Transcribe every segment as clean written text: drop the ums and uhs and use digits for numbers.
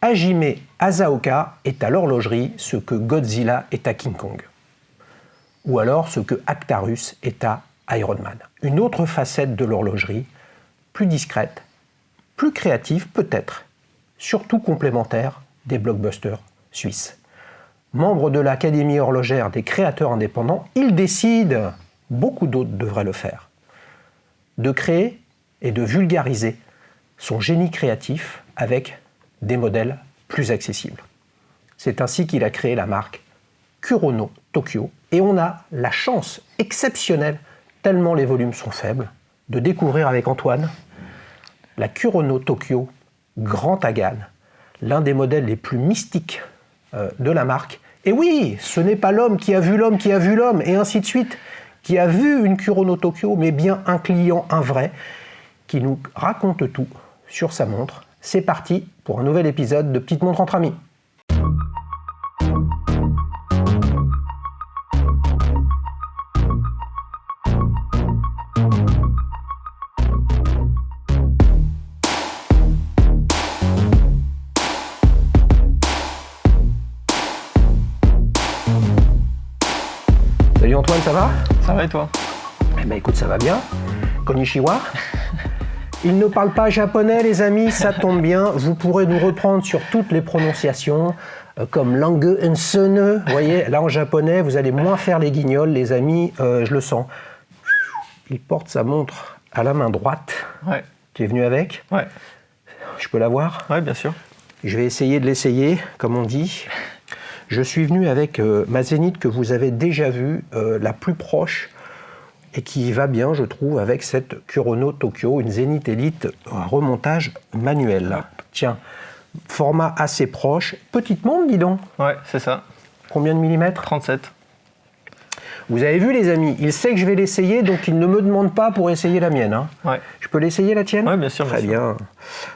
Hajime Asaoka est à l'horlogerie ce que Godzilla est à King Kong. Ou alors ce que Actarus est à Iron Man. Une autre facette de l'horlogerie, plus discrète, plus créative peut-être, surtout complémentaire des blockbusters suisses. Membre de l'Académie horlogère des créateurs indépendants, il décide, beaucoup d'autres devraient le faire, de créer et de vulgariser son génie créatif avec des modèles plus accessibles. C'est ainsi qu'il a créé la marque Kurono Tokyo et on a la chance exceptionnelle, tellement les volumes sont faibles, de découvrir avec Antoine la Kurono Tokyo Grand Agan, l'un des modèles les plus mystiques de la marque. Et oui, ce n'est pas l'homme qui a vu l'homme qui a vu l'homme, et ainsi de suite, qui a vu une Kurono Tokyo, mais bien un client, un vrai, qui nous raconte tout sur sa montre. C'est parti pour un nouvel épisode de Petite Montre entre amis. Salut Antoine, ça va ? Ça va et toi ? Eh ben écoute, ça va bien. Konnichiwa. Il ne parle pas japonais, les amis, ça tombe bien. Vous pourrez nous reprendre sur toutes les prononciations, comme langue ensene. Vous voyez, là en japonais, vous allez moins faire les guignols, les amis, je le sens. Il porte sa montre à la main droite. Ouais. Tu es venu avec ? Ouais. Je peux la voir ? Ouais, bien sûr. Je vais essayer de l'essayer, comme on dit. Je suis venu avec ma Zénith que vous avez déjà vue, la plus proche, et qui va bien, je trouve, avec cette Kurono Tokyo, une Zénith Elite remontage manuel. Tiens, format assez proche. Petite montre, dis donc. Ouais, c'est ça. Combien de millimètres ? 37. Vous avez vu, les amis, il sait que je vais l'essayer, donc il ne me demande pas pour essayer la mienne. Hein. Ouais. Je peux l'essayer, la tienne ? Ouais, bien sûr. Très bien.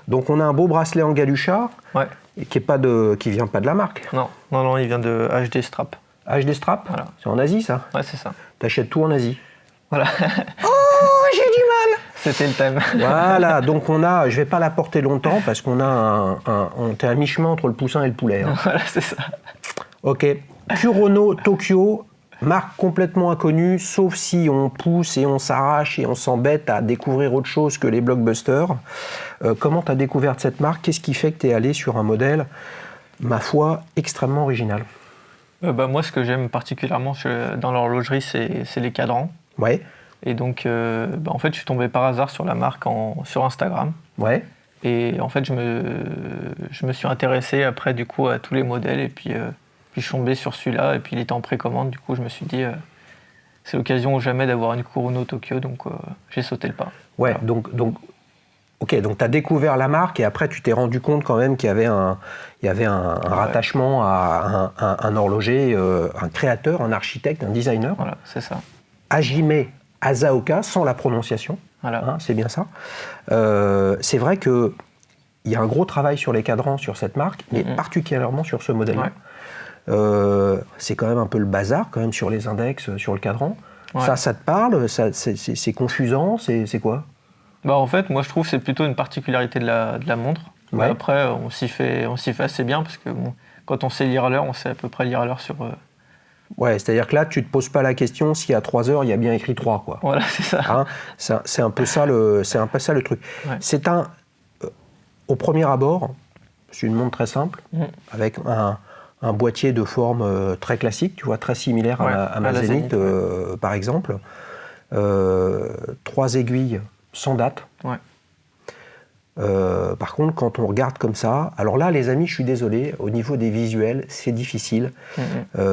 Donc on a un beau bracelet en galucha, Ouais. et qui vient pas de la marque. Non, il vient de HD Strap. HD Strap ? Voilà. C'est en Asie, ça ? Ouais, c'est ça. T'achètes tout en Asie. Voilà. Oh, j'ai du mal. C'était le thème. Voilà, donc je vais pas la porter longtemps parce qu'on a on est à mi-chemin entre le poussin et le poulet. Hein. Voilà, c'est ça. Ok, Kurono Tokyo, marque complètement inconnue, sauf si on pousse et on s'arrache et on s'embête à découvrir autre chose que les blockbusters. Comment tu as découvert cette marque ? Qu'est-ce qui fait que tu es allé sur un modèle, ma foi, extrêmement original ? Moi, ce que j'aime particulièrement dans l'horlogerie, c'est les cadrans. Ouais. Et donc, en fait, je suis tombé par hasard sur la marque sur Instagram. Ouais. Et en fait, je me suis intéressé après, du coup, à tous les modèles. Et puis je suis tombé sur celui-là. Et puis, il était en précommande. Du coup, je me suis dit, c'est l'occasion ou jamais d'avoir une Kurono Tokyo. Donc, j'ai sauté le pas. Ouais, Voilà. donc tu as découvert la marque et après, tu t'es rendu compte quand même qu'il y avait un rattachement à un horloger, un créateur, un architecte, un designer. Voilà, c'est ça. Hajime Asaoka, sans la prononciation, Voilà. hein, c'est bien ça. C'est vrai qu'il y a un gros travail sur les cadrans sur cette marque, mais particulièrement sur ce modèle-là. Ouais. C'est quand même un peu le bazar, quand même, sur les index, sur le cadran. Ouais. Ça te parle ? C'est confusant ? C'est quoi ? En fait, moi, je trouve que c'est plutôt une particularité de la montre. Ouais. Mais après, on s'y fait assez bien parce que quand on sait lire l'heure, on sait à peu près lire l'heure sur... Ouais, c'est-à-dire que là, tu ne te poses pas la question si à 3 heures, il y a bien écrit 3, quoi. Voilà, c'est ça. Hein, c'est un peu ça le truc. Ouais. C'est au premier abord, c'est une montre très simple, avec un boîtier de forme très classique, tu vois, très similaire à ma Zénith, par exemple. 3 aiguilles sans date. Ouais. Par contre, quand on regarde comme ça, alors là, les amis, je suis désolé, au niveau des visuels, c'est difficile.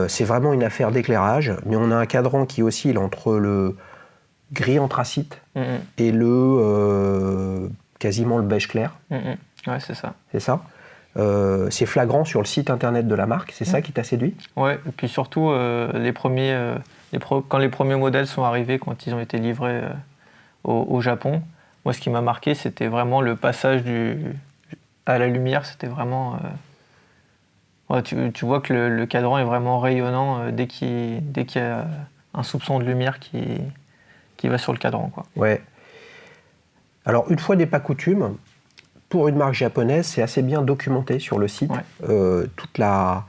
C'est vraiment une affaire d'éclairage, mais on a un cadran qui oscille entre le gris anthracite et quasiment le beige clair. Ouais, c'est ça. C'est ça. C'est flagrant sur le site internet de la marque, c'est ça qui t'a séduit ? Ouais, et puis surtout, quand les premiers modèles sont arrivés, quand ils ont été livrés au Japon, moi, ce qui m'a marqué, c'était vraiment le passage à la lumière. C'était vraiment... tu vois que le cadran est vraiment rayonnant dès qu'il y a un soupçon de lumière qui va sur le cadran, quoi. Ouais. Alors, une fois n'est pas coutume, pour une marque japonaise, c'est assez bien documenté sur le site, toute la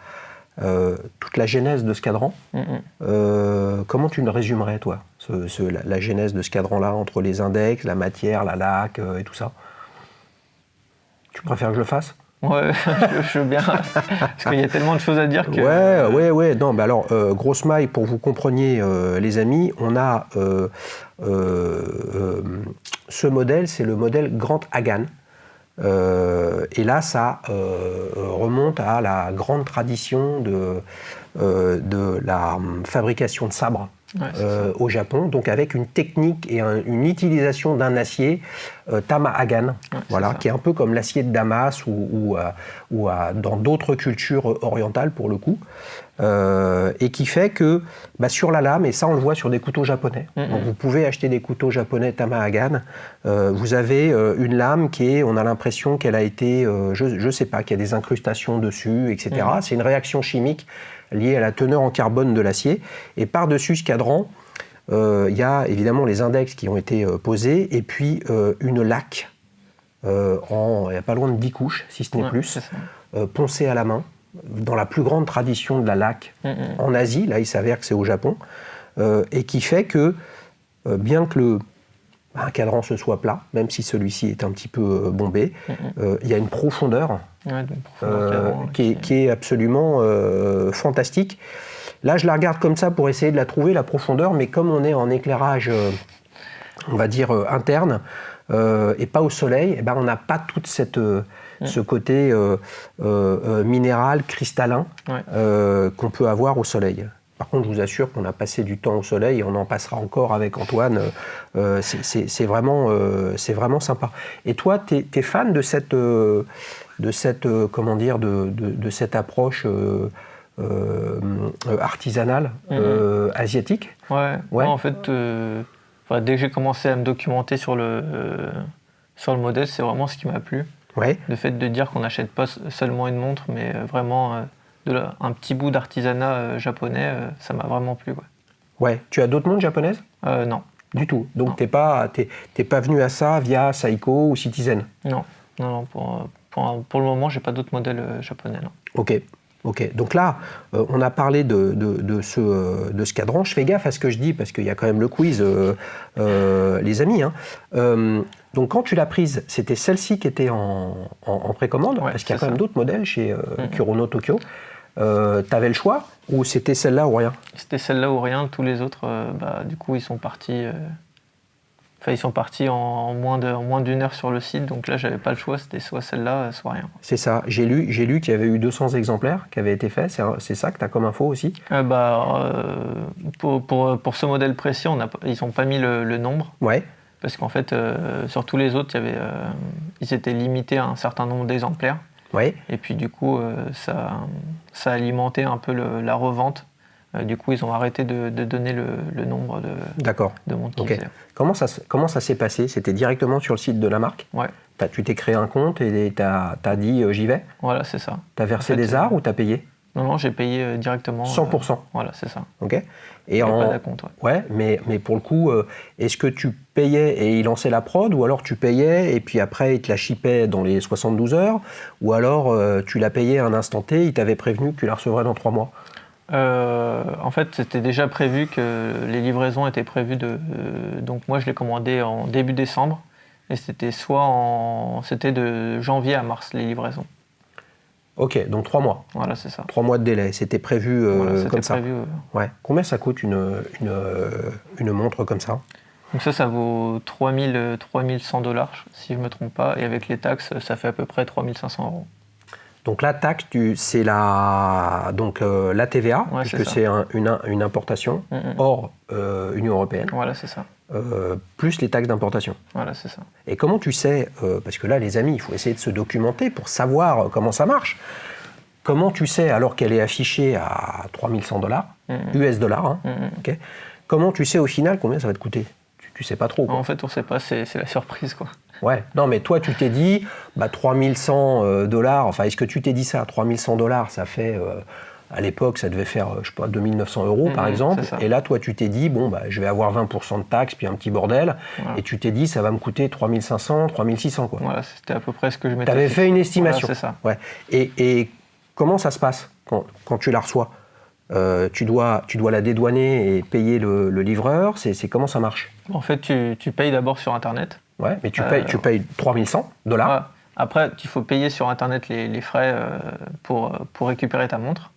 genèse de ce cadran. Comment tu le résumerais, toi, la genèse de ce cadran-là, entre les index, la matière, la laque et tout ça? Tu préfères que je le fasse? Ouais, je veux bien, parce qu'il y a tellement de choses à dire que... Ouais. Non, mais alors, grosse maille, pour que vous compreniez, les amis, on a ce modèle, c'est le modèle Grand Hagan. Et là, ça remonte à la grande tradition de la fabrication de sabres au Japon, donc avec une technique et une utilisation d'un acier Tama Hagan, qui est un peu comme l'acier de Damas ou dans d'autres cultures orientales pour le coup, et qui fait que sur la lame, et ça on le voit sur des couteaux japonais, donc vous pouvez acheter des couteaux japonais Tama Hagan, vous avez une lame on a l'impression qu'elle a été, je sais pas, qu'il y a des incrustations dessus, etc. C'est une réaction chimique liée à la teneur en carbone de l'acier, et par-dessus ce cadran, il y a évidemment les index qui ont été posés, et puis une laque il n'y a pas loin de 10 couches, si ce n'est plus, poncée à la main, dans la plus grande tradition de la laque en Asie, là il s'avère que c'est au Japon, et qui fait que, bien que un cadran se soit plat, même si celui-ci est un petit peu bombé, il y a une profondeur, qui est absolument fantastique. Là, je la regarde comme ça pour essayer de la trouver, la profondeur, mais comme on est en éclairage, on va dire, interne, et pas au soleil, on n'a pas toute ce côté minéral, cristallin, qu'on peut avoir au soleil. Par contre, je vous assure qu'on a passé du temps au soleil et on en passera encore avec Antoine. C'est vraiment sympa. Et toi, tu es fan de cette approche artisanale asiatique? Ouais. En fait, dès que j'ai commencé à me documenter sur le modèle, c'est vraiment ce qui m'a plu. Le fait de dire qu'on n'achète pas seulement une montre, mais vraiment un petit bout d'artisanat japonais, ça m'a vraiment plu. Ouais. Tu as d'autres montres japonaises? Non. Du tout. Donc t'es pas venu à ça via Seiko ou Citizen? Non. Pour le moment, j'ai pas d'autres modèles japonais. Non. Ok. Donc là, on a parlé de ce cadran. Je fais gaffe à ce que je dis parce qu'il y a quand même le quiz, les amis. Donc quand tu l'as prise, c'était celle-ci qui était en précommande, parce qu'il y a quand même d'autres modèles chez Kurono Tokyo. T'avais le choix ou c'était celle-là ou rien? C'était celle-là ou rien. Tous les autres, du coup, ils sont partis. Ils sont partis en moins d'une heure sur le site, donc là j'avais pas le choix, c'était soit celle-là, soit rien. C'est ça. J'ai lu qu'il y avait eu 200 exemplaires qui avaient été faits. C'est ça que tu as comme info aussi? Pour ce modèle précis, ils n'ont pas mis le nombre. Ouais. Parce qu'en fait, sur tous les autres, ils étaient limités à un certain nombre d'exemplaires. Ouais. Et puis du coup, ça alimentait un peu la revente. Du coup, ils ont arrêté de donner le nombre de montres qu'ils faisaient. Comment ça s'est passé? C'était directement sur le site de la marque? Ouais. Tu t'es créé un compte et tu as dit j'y vais? Voilà, c'est ça. Tu as versé des arts ou tu as payé? Non, j'ai payé directement. 100%? Voilà, c'est ça. Ok. Et pas d'acompte, ouais, mais pour le coup, est-ce que tu payais et il lançait la prod, ou alors tu payais et puis après il te la shippait dans les 72 heures, ou alors tu l'as payé à un instant T, il t'avait prévenu que tu la recevrais dans 3 mois? En fait, c'était déjà prévu que les livraisons étaient prévues donc moi, je l'ai commandé en début décembre, et c'était de janvier à mars, les livraisons. Ok, donc 3 mois. Voilà, c'est ça. 3 mois de délai, c'était prévu comme ça. Prévu, ouais. Combien ça coûte une montre comme ça? Donc ça vaut 3100 $, si je ne me trompe pas, et avec les taxes, ça fait à peu près 3500 €. Donc la taxe, c'est la TVA, puisque c'est une importation hors Union européenne. Voilà, c'est ça. Plus les taxes d'importation. Voilà, c'est ça. Et comment tu sais, parce que là, les amis, il faut essayer de se documenter pour savoir comment ça marche. Comment tu sais, alors qu'elle est affichée à 3100 $, US dollars, okay, comment tu sais au final combien ça va te coûter? Tu sais pas trop, quoi. En fait, on sait pas, c'est la surprise, quoi. Ouais, non, mais toi, tu t'es dit, 3100 $, enfin, est-ce que tu t'es dit ça? 3100 $, ça fait À l'époque, ça devait faire, je sais pas, 2900 € par exemple. C'est ça. Et là, toi, tu t'es dit, bon, bah, je vais avoir 20% de taxes, puis un petit bordel. Voilà. Et tu t'es dit, ça va me coûter 3500, 3600, quoi. Voilà, c'était à peu près ce que je m'étais Tu avais fait une Voilà, estimation. c'est ça. Ouais. Et comment ça se passe quand tu la reçois? Tu dois la dédouaner et payer le livreur. C'est comment ça marche? En fait, tu payes d'abord sur Internet. Ouais, mais tu payes 3100 $. Voilà. Après, il faut payer sur Internet les frais pour récupérer ta montre.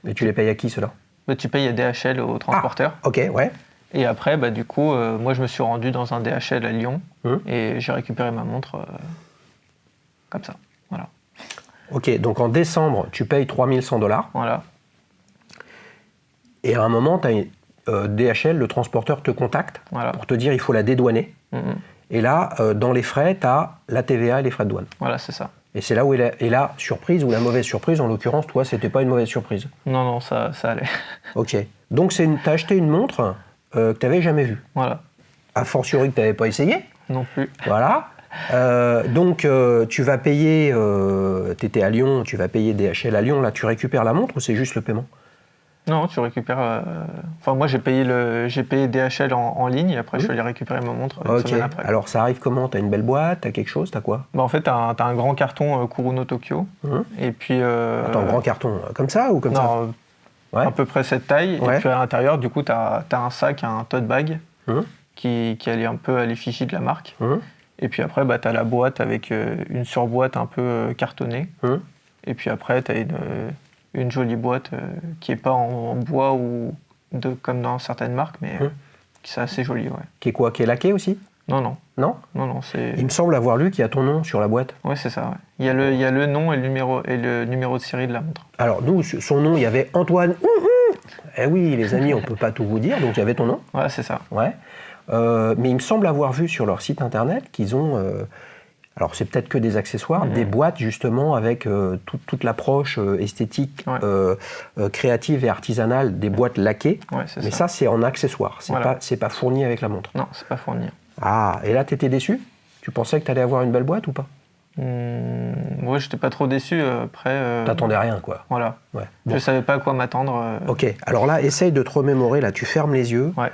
Et tu les payes à qui, ceux-là? Bah, tu payes à DHL au transporteur. Ok, ouais. Et après, bah, du coup, moi, je me suis rendu dans un DHL à Lyon et j'ai récupéré ma montre comme ça. Voilà. Ok, donc en décembre, tu payes 3100 $. Voilà. Et à un moment, DHL, le transporteur, te contacte Voilà. pour te dire il faut la dédouaner. Et là, dans les frais, tu as la TVA et les frais de douane. Voilà, c'est ça. Et c'est là où est la surprise, ou la mauvaise surprise. En l'occurrence, toi, c'était pas une mauvaise surprise. Non, ça allait. Ok. Donc, tu as acheté une montre que tu n'avais jamais vue. Voilà. A fortiori que tu n'avais pas essayé. Non plus. Voilà. Donc, tu vas payer, tu étais à Lyon, tu vas payer DHL à Lyon. Là, tu récupères la montre ou c'est juste le paiement? Non, tu récupères. Enfin, moi, j'ai payé DHL en ligne et après, je suis allé récupérer ma montre une Ok. semaine après. Alors, ça arrive comment? Tu as une belle boîte? Tu as quelque chose? Tu as quoi? Bah, en fait, t'as un grand carton Kuruno Tokyo. Et puis. Attends, grand carton, comme ça ou comme ça? Non, Ouais. à peu près cette taille. Ouais. Et puis à l'intérieur, du coup, t'as un sac, un tote bag qui allait un peu à l'effigie de la marque. Et puis après, bah, t'as la boîte avec une surboîte un peu cartonnée. Et puis après, t'as une jolie boîte qui n'est pas en bois ou comme dans certaines marques, mais qui c'est assez joli, ouais. Qui est quoi? Qui est laqué aussi? Non, Non? c'est... Il me semble avoir lu qu'il y a ton nom sur la boîte. Ouais, c'est ça, ouais. Il y a le nom et le numéro de série de la montre. Alors, nous, son nom, il y avait Antoine. Eh oui, les amis, on ne peut pas tout vous dire, donc il y avait ton nom. Ouais, c'est ça. Ouais. Mais il me semble avoir vu sur leur site internet qu'ils ont, alors c'est peut-être que des accessoires, des boîtes justement avec toute l'approche esthétique, créative et artisanale des boîtes laquées. Ouais, c'est mais ça. ça, c'est en accessoire, Voilà. c'est pas fourni avec la montre. Non, c'est pas fourni. Ah, et là, tu étais déçu? Tu pensais que tu allais avoir une belle boîte ou pas? Ouais, j'étais pas trop déçu. Après, T'attendais rien, quoi. Voilà. Ouais. Je savais pas à quoi m'attendre. Ok, alors là, essaye de te remémorer, là, tu fermes les yeux. Ouais.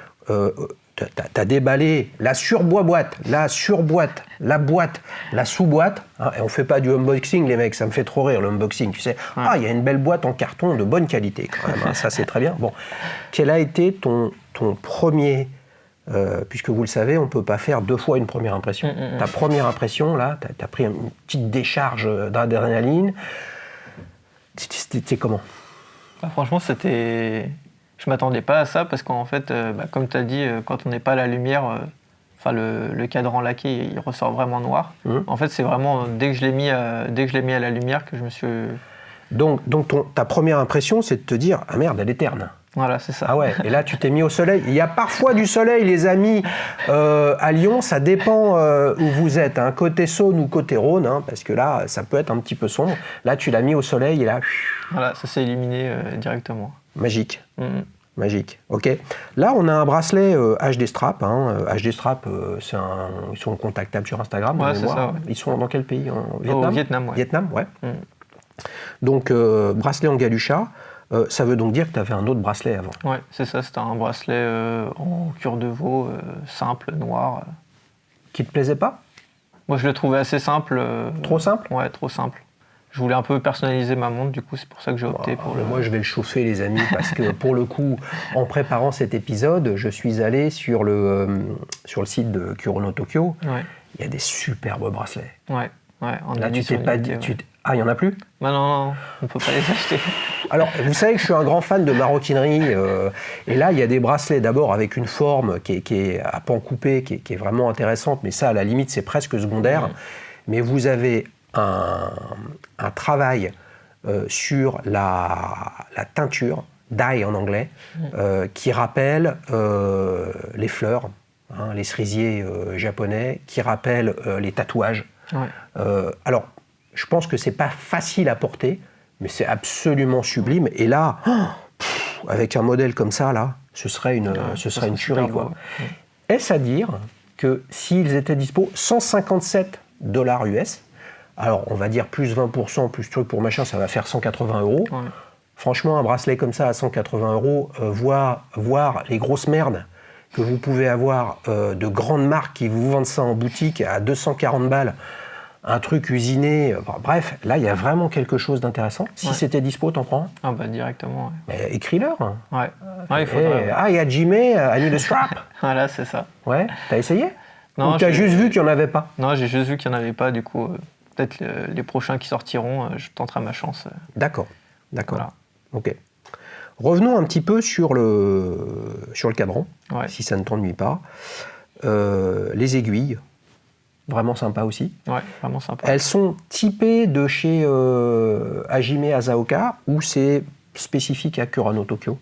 T'as déballé la surboîte, la surboîte, la boîte, la sous-boîte. Hein, et on fait pas du unboxing, les mecs, ça me fait trop rire, le unboxing, tu sais. Ouais. Ah, il y a une belle boîte en carton de bonne qualité, quand même, hein, ça c'est très bien. Bon, quel a été ton premier... puisque vous le savez, on ne peut pas faire deux fois une première impression. Ta première impression, là, tu as pris une petite décharge d'adrénaline. C'était comment? Bah, franchement, c'était... Je m'attendais pas à ça parce qu'en fait, comme tu as dit, quand on n'est pas à la lumière, le cadran laqué, il ressort vraiment noir. En fait, c'est vraiment dès que je l'ai mis à la lumière que je me suis... Donc ta première impression, c'est de te dire « Ah merde, elle est terne ». Voilà, c'est ça. Ah ouais, et là tu t'es mis au soleil. Il y a parfois du soleil, les amis, à Lyon, ça dépend où vous êtes, hein, côté Saône ou côté Rhône, hein, parce que là, ça peut être un petit peu sombre. Là, tu l'as mis au soleil et là, voilà, ça s'est éliminé directement. magique. Magique, ok. Là, on a un bracelet HD Strap. HD Strap, ils sont contactables sur Instagram. Ouais, c'est ça, ouais. Ils sont dans quel pays? En Vietnam? Au Vietnam, ouais. Vietnam, ouais. Donc, bracelet en galucha. Ça veut donc dire que tu avais un autre bracelet avant. Ouais, c'est ça, c'était un bracelet en cuir de veau, simple, noir. Qui te plaisait pas? Moi, je le trouvais assez simple. Trop simple? Ouais, trop simple. Je voulais un peu personnaliser ma montre, du coup, c'est pour ça que j'ai opté pour le... Moi, je vais le chauffer, les amis, parce que pour le coup, en préparant cet épisode, je suis allé sur le site de Kuruno Tokyo. Ouais. Il y a des superbes bracelets. Ouais. En Là, tu t'es pas dit... ouais. Ah, il n'y en a plus? Bah non, on peut pas les acheter. Alors, vous savez que je suis un grand fan de maroquinerie. Et là, il y a des bracelets d'abord avec une forme qui est à pan coupé, qui est vraiment intéressante. Mais ça, à la limite, c'est presque secondaire. Mais vous avez un travail sur la teinture, dye en anglais, qui rappelle les fleurs, hein, les cerisiers japonais, qui rappelle les tatouages. Ouais. Alors, je pense que c'est pas facile à porter, mais c'est absolument sublime. Et là, avec un modèle comme ça, là, ce serait une tuerie, quoi. Est-ce à dire que s'ils étaient dispo, 157 $ US, alors on va dire plus 20%, plus truc pour machin, ça va faire 180 €. Ouais. Franchement, un bracelet comme ça à 180 €, voir les grosses merdes que vous pouvez avoir de grandes marques qui vous vendent ça en boutique à 240 balles, un truc usiné, bref, là il y a vraiment quelque chose d'intéressant. Si c'était dispo, t'en prends? Ah bah directement, ouais. Mais écris-leur. Ouais, il faudrait. Ah, il y a Jimmy, I need a strap. Voilà, c'est ça. Ouais, t'as essayé? Non, ou t'as juste vu qu'il n'y en avait pas? Non, j'ai juste vu qu'il n'y en avait pas, du coup, peut-être les prochains qui sortiront, je tenterai ma chance. D'accord. Voilà. Ok. Revenons un petit peu sur le cadran, si ça ne t'ennuie pas. Les aiguilles, vraiment sympa aussi. Ouais, vraiment sympa. Elles sont typées de chez Hajime Asaoka ou c'est spécifique à Kurano Tokyo?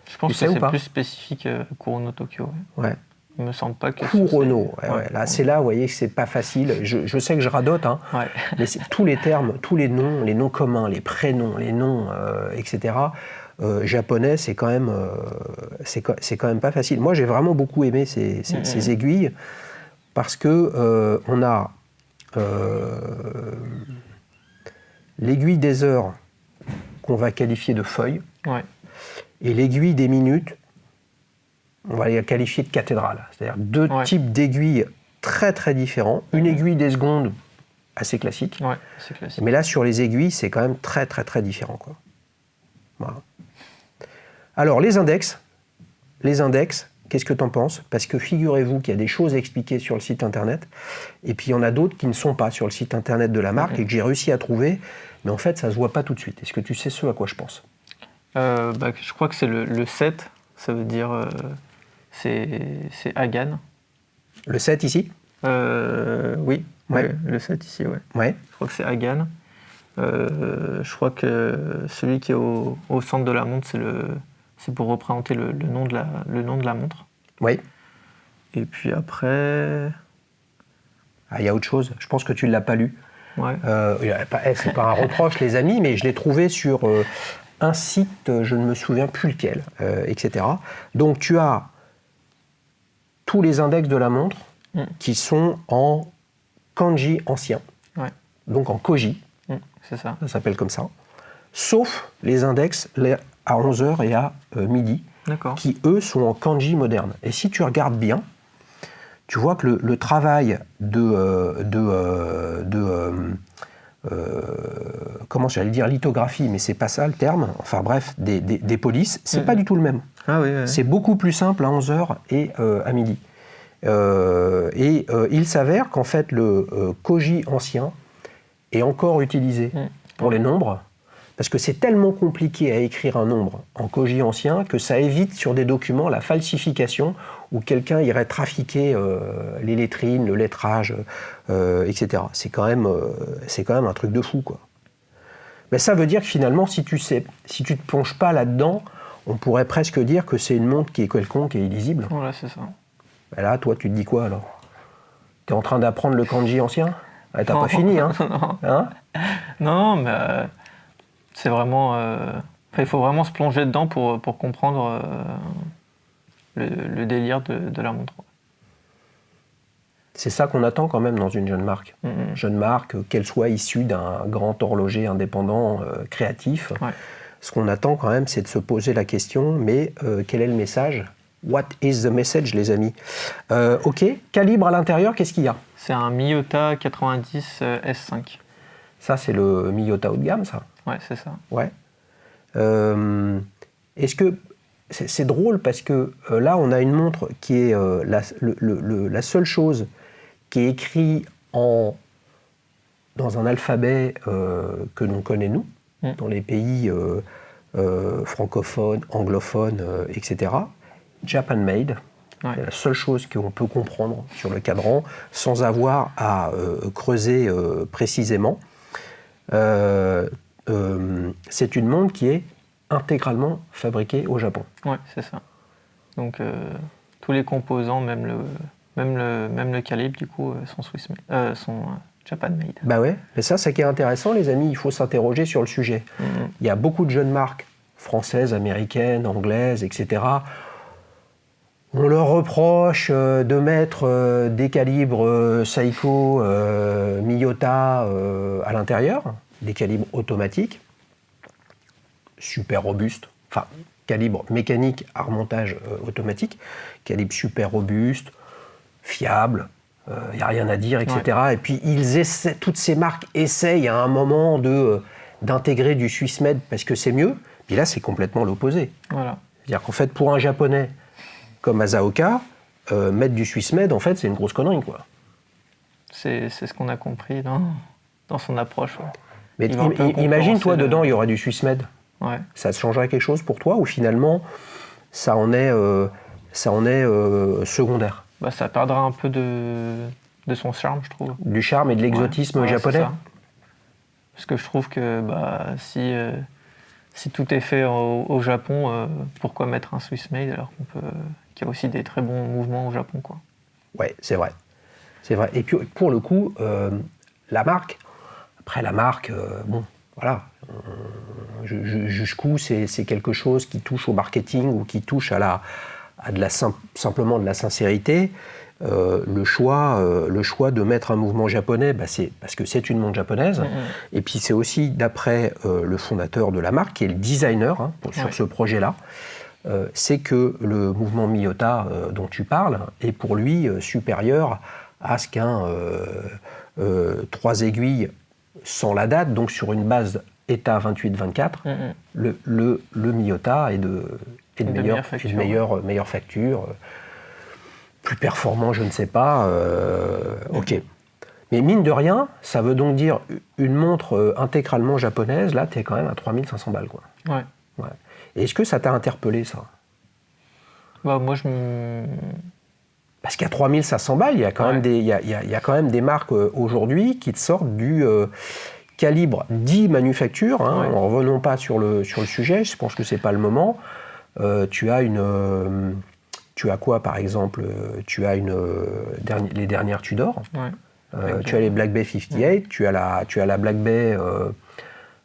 Je pense que c'est plus spécifique Kurono Tokyo. Ouais. Il me semble pas que Kurono, là, c'est là, vous voyez, que c'est pas facile. Je sais que je radote, hein, mais tous les termes, tous les noms communs, les prénoms, les noms, etc. Japonais, c'est quand même pas facile. Moi, j'ai vraiment beaucoup aimé ces aiguilles parce que on a l'aiguille des heures qu'on va qualifier de feuille et l'aiguille des minutes. On va les qualifier de cathédrale, c'est-à-dire deux types d'aiguilles très très différents. Une aiguille des secondes assez classique, mais là sur les aiguilles c'est quand même très très très différent, quoi. Voilà. Alors les index, qu'est-ce que tu en penses? Parce que figurez-vous qu'il y a des choses expliquées sur le site internet, et puis il y en a d'autres qui ne sont pas sur le site internet de la marque et que j'ai réussi à trouver, mais en fait ça se voit pas tout de suite. Est-ce que tu sais ce à quoi je pense? Je crois que c'est le 7, ça veut dire... C'est Hagan. Le 7 ici? Oui, le 7 ici, ouais. Je crois que c'est Hagan. Je crois que celui qui est au centre de la montre, c'est pour représenter le nom de la montre. Oui. Et puis après... Ah, il y a autre chose, je pense que tu ne l'as pas lu. Ouais. C'est pas un reproche, les amis, mais je l'ai trouvé sur un site, je ne me souviens plus lequel, etc. Donc tu as tous les index de la montre qui sont en kanji ancien, donc en koji, c'est ça. Ça s'appelle comme ça, sauf les index à 11h et à midi, qui eux sont en kanji moderne. Et si tu regardes bien, tu vois que le travail comment j'allais dire lithographie, mais c'est pas ça le terme, enfin bref, des polices, c'est pas du tout le même. Ah oui. C'est beaucoup plus simple à 11h et à midi. Il s'avère qu'en fait le koji ancien est encore utilisé pour les nombres, parce que c'est tellement compliqué à écrire un nombre en koji ancien que ça évite sur des documents la falsification où quelqu'un irait trafiquer les lettrines, le lettrage, etc. C'est quand même un truc de fou, quoi. Mais ça veut dire que finalement, si tu te plonges pas là-dedans, on pourrait presque dire que c'est une montre qui est quelconque et illisible. Voilà, c'est ça. Ben là, toi, tu te dis quoi alors? T'es en train d'apprendre le kanji ancien? Ah, t'as pas fini, hein? Non, mais c'est vraiment... il faut vraiment se plonger dedans pour comprendre le délire de la montre. C'est ça qu'on attend quand même dans une jeune marque. Jeune marque, qu'elle soit issue d'un grand horloger indépendant, créatif. Ce qu'on attend quand même, c'est de se poser la question, mais quel est le message? What is the message, les amis? Ok, calibre à l'intérieur, qu'est-ce qu'il y a? C'est un Miyota 90 S5. Ça, c'est le Miyota haut de gamme, ça? Ouais, c'est ça. Ouais. Est-ce que... C'est drôle parce que là, on a une montre qui est la seule chose qui est écrite dans un alphabet que l'on connaît, nous, dans les pays francophones, anglophones, etc. Japan Made. C'est la seule chose qu'on peut comprendre sur le cadran sans avoir à creuser précisément. C'est une montre qui est intégralement fabriquée au Japon. Oui, c'est ça. Donc tous les composants, même le calibre, du coup, sont Japan Made. Bah ouais, mais ça, c'est qui est intéressant, les amis, il faut s'interroger sur le sujet. Il y a beaucoup de jeunes marques françaises, américaines, anglaises, etc. On leur reproche de mettre des calibres Seiko, Miyota à l'intérieur, des calibres automatiques. super robuste, enfin calibre mécanique à remontage automatique, calibre super robuste, fiable, il n'y a rien à dire, etc. Ouais. Et puis toutes ces marques essayent à un moment d'intégrer du Swissmade parce que c'est mieux, puis là c'est complètement l'opposé. Voilà. C'est-à-dire qu'en fait pour un japonais comme Asaoka, mettre du Swissmade en fait c'est une grosse connerie quoi. C'est ce qu'on a compris dans son approche. Ouais. Mais imagine toi dedans il y aurait du Swissmade. Ouais. Ça changerait quelque chose pour toi ou finalement ça en est secondaire? Bah, ça perdra un peu de son charme, je trouve. Du charme et de l'exotisme japonais. Parce que je trouve que si tout est fait au Japon, pourquoi mettre un Swissmade alors qu'il y a aussi des très bons mouvements au Japon, quoi. Ouais, c'est vrai. C'est vrai. Et puis pour le coup, la marque, bon, voilà. Jusqu'où c'est quelque chose qui touche au marketing ou qui touche simplement de la sincérité. Le choix de mettre un mouvement japonais, c'est parce que c'est une montre japonaise. Et puis c'est aussi d'après le fondateur de la marque, qui est le designer sur ce projet-là, c'est que le mouvement Miyota dont tu parles est pour lui supérieur à ce qu'un 3 aiguilles sans la date, donc sur une base état 28-24, le Miyota est de meilleure facture, plus performant, je ne sais pas. Ok. Mais mine de rien, ça veut donc dire une montre intégralement japonaise, là, tu es quand même à 3500 balles. Quoi. Ouais. Et est-ce que ça t'a interpellé, ça? Bah, moi, Parce qu'à 3500 balles, il y a quand même des marques aujourd'hui qui te sortent du calibre 10 manufacture. En revenons pas sur le sujet, je pense que c'est pas le moment. Tu as quoi, par exemple? Tu as les dernières Tudor. Tu as les Black Bay 58, tu as la Black Bay,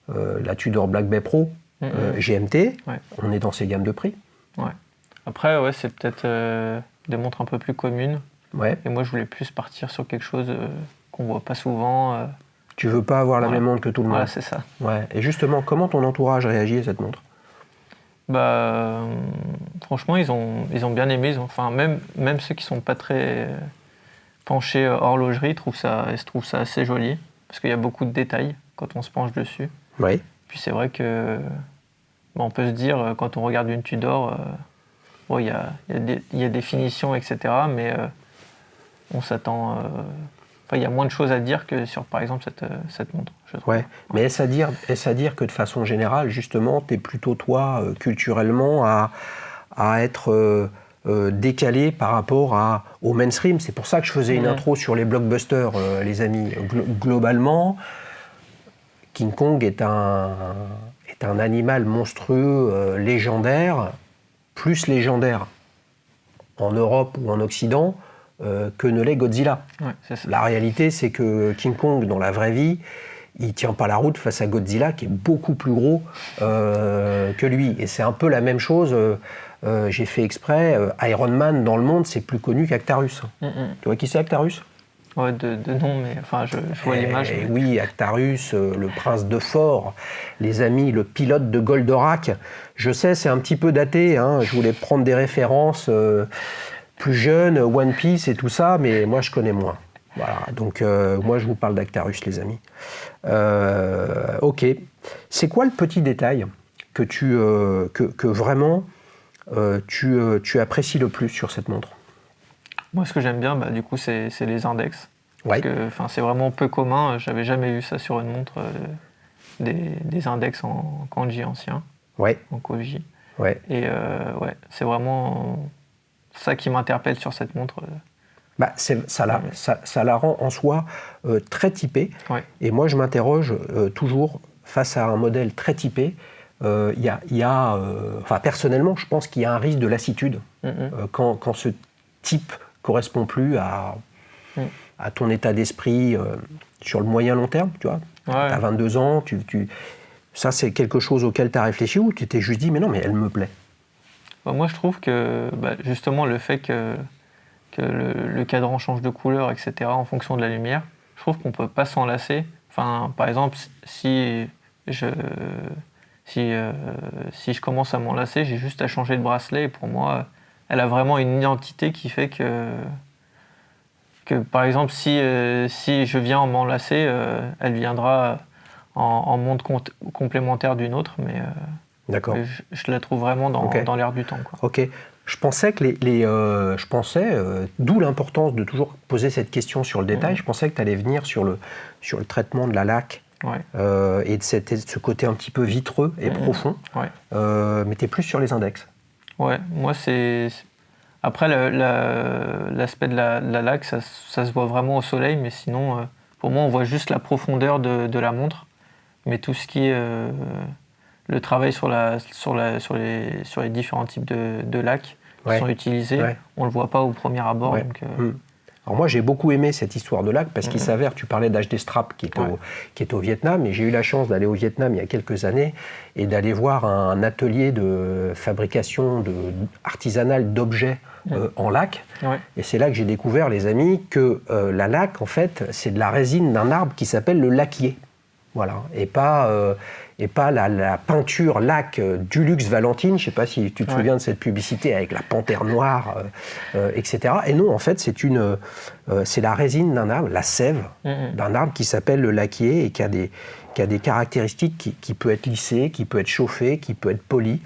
la Tudor Black Bay Pro GMT. On est dans ces gammes de prix. Ouais. Après, c'est peut-être des montres un peu plus communes. Ouais. Et moi, je voulais plus partir sur quelque chose qu'on voit pas souvent. Tu veux pas avoir la même montre que tout le monde. Voilà, c'est ça. Ouais. Et justement, comment ton entourage réagit à cette montre? Bah, franchement, ils ont bien aimé. Enfin, même ceux qui sont pas très penchés horlogerie, ils trouvent ça assez joli parce qu'il y a beaucoup de détails quand on se penche dessus. Oui. Puis c'est vrai que on peut se dire quand on regarde une Tudor, il y a des finitions, etc. Mais on s'attend. Il y a moins de choses à dire que sur, par exemple, cette montre, je trouve. Ouais. Mais est-ce à dire que de façon générale, justement, tu es plutôt, toi, culturellement, à être décalé par rapport au mainstream? C'est pour ça que je faisais une intro sur les blockbusters, les amis. Globalement, King Kong est un animal monstrueux, légendaire, plus légendaire en Europe ou en Occident que ne l'est Godzilla. Ouais, c'est ça. La réalité, c'est que King Kong, dans la vraie vie, il ne tient pas la route face à Godzilla, qui est beaucoup plus gros que lui. Et c'est un peu la même chose. J'ai fait exprès. Iron Man, dans le monde, c'est plus connu qu'Actarus. Tu vois qui c'est, Actarus? Ouais, de nom, mais enfin, je vois l'image. Mais... Oui, Actarus, le prince de Fort, les amis, le pilote de Goldorak. Je sais, c'est un petit peu daté. Je voulais prendre des références plus jeunes, One Piece et tout ça, mais moi, je connais moins. Voilà, donc moi, je vous parle d'Actarus, les amis. Ok. C'est quoi le petit détail que vraiment tu apprécies le plus sur cette montre? Moi, ce que j'aime bien, du coup, c'est les index. Ouais. Parce que c'est vraiment peu commun. J'avais jamais vu ça sur une montre, des index en kanji ancien, en koji. Ouais. Et c'est vraiment ça qui m'interpelle sur cette montre. Ça la rend en soi très typée. Ouais. Et moi, je m'interroge toujours face à un modèle très typé. Personnellement, je pense qu'il y a un risque de lassitude quand ce type correspond plus à ton état d'esprit sur le moyen long terme, tu vois. Tu as 22 ans, ça c'est quelque chose auquel tu as réfléchi ou tu t'es juste dit mais non, mais elle me plaît? Moi je trouve que justement le fait que le cadran change de couleur, etc. en fonction de la lumière, je trouve qu'on peut pas s'en lasser. Enfin, par exemple, si Si je commence à m'enlacer, j'ai juste à changer de bracelet. Et pour moi, elle a vraiment une identité qui fait que par exemple, si je viens en m'enlacer, elle viendra en monde complémentaire d'une autre, mais D'accord. je la trouve vraiment dans l'air du temps, quoi. Ok. Je pensais que d'où l'importance de toujours poser cette question sur le détail. Je pensais que tu allais venir sur le traitement de la laque. Ouais. Et de ce côté un petit peu vitreux et profond. Ouais. Mais tu es plus sur les index. Ouais, moi c'est... Après l'aspect de la laque, ça se voit vraiment au soleil, mais sinon, pour moi, on voit juste la profondeur de la montre. Mais tout ce qui est le travail sur les différents types de laques qui sont utilisés, on ne le voit pas au premier abord. Ouais. Donc, Alors moi j'ai beaucoup aimé cette histoire de laque parce qu'il s'avère, tu parlais d'HD Strap qui est au Vietnam, et j'ai eu la chance d'aller au Vietnam il y a quelques années et d'aller voir un atelier de fabrication artisanale d'objets en laque. Ouais. Et c'est là que j'ai découvert, les amis, que la laque en fait c'est de la résine d'un arbre qui s'appelle le laquier. Voilà, et pas la peinture laque Dulux Valentine. Je ne sais pas si tu te souviens de cette publicité avec la panthère noire, etc. Et non, en fait, c'est la résine d'un arbre, la sève d'un arbre qui s'appelle le laquier et qui a des caractéristiques qui peut être lissé, qui peut être chauffé, qui peut être poli.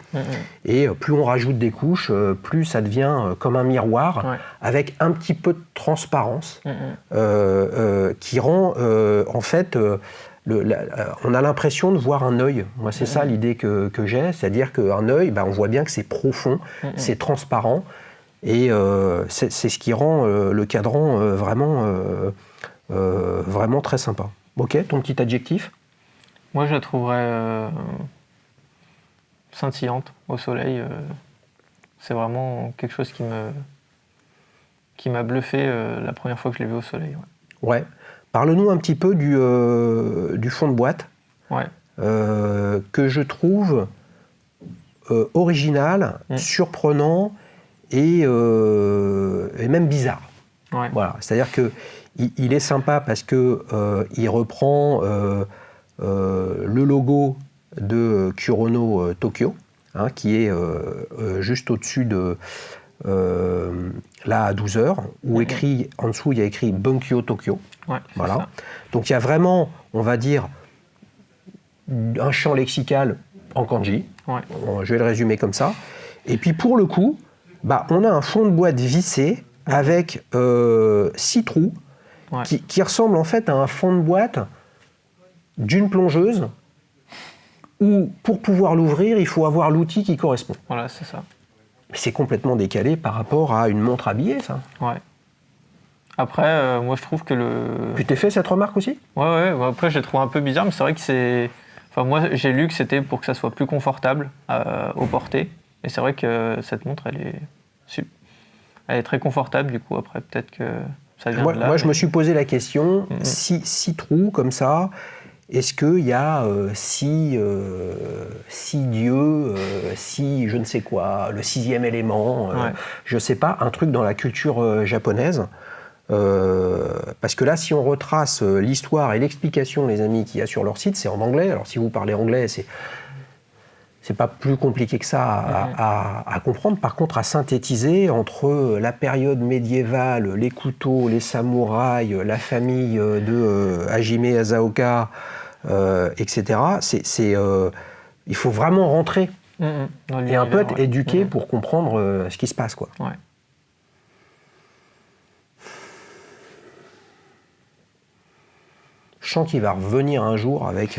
Et plus on rajoute des couches, plus ça devient comme un miroir, avec un petit peu de transparence qui rend, en fait... on a l'impression de voir un œil. Moi, c'est ça l'idée que j'ai, c'est-à-dire qu'un œil, on voit bien que c'est profond, c'est transparent, et c'est ce qui rend le cadran vraiment très sympa. Ok, ton petit adjectif ? Moi, je la trouverais scintillante au soleil. C'est vraiment quelque chose qui m'a bluffé la première fois que je l'ai vu au soleil. Ouais. Parle-nous un petit peu du fond de boîte, que je trouve original, surprenant et même bizarre. Ouais. Voilà. C'est-à-dire qu'il est sympa parce qu'il reprend le logo de Kurono Tokyo, qui est juste au-dessus de... là à 12h, où en dessous il y a écrit Bunkyo Tokyo. Ouais, voilà. Ça. Donc il y a vraiment, on va dire, un champ lexical en kanji. Ouais. Je vais le résumer comme ça. Et puis pour le coup, on a un fond de boîte vissé avec 6 trous qui ressemble en fait à un fond de boîte d'une plongeuse où pour pouvoir l'ouvrir, il faut avoir l'outil qui correspond. Voilà, c'est ça. C'est complètement décalé par rapport à une montre habillée, ça. Ouais. Après, moi, je trouve que Tu t'es fait cette remarque aussi ? Ouais. Après, je l'ai trouvé un peu bizarre, mais c'est vrai que c'est... Enfin, moi, j'ai lu que c'était pour que ça soit plus confortable au porté. Et c'est vrai que cette montre, elle est très confortable, du coup. Après, peut-être que ça vient de là. Moi, je me suis posé la question, 6 trous comme ça, est-ce qu'il y a 6 dieux, 6 je ne sais quoi, le 6e élément, je ne sais pas, un truc dans la culture japonaise. Parce que là, si on retrace l'histoire et l'explication, les amis, qu'il y a sur leur site, c'est en anglais. Alors si vous parlez anglais, c'est pas plus compliqué que ça à comprendre. Par contre, à synthétiser entre la période médiévale, les couteaux, les samouraïs, la famille de Hajime Asaoka, etc. Il faut vraiment rentrer et un peu être éduqué pour comprendre ce qui se passe, quoi. Ouais. Je sens qu'il va revenir un jour avec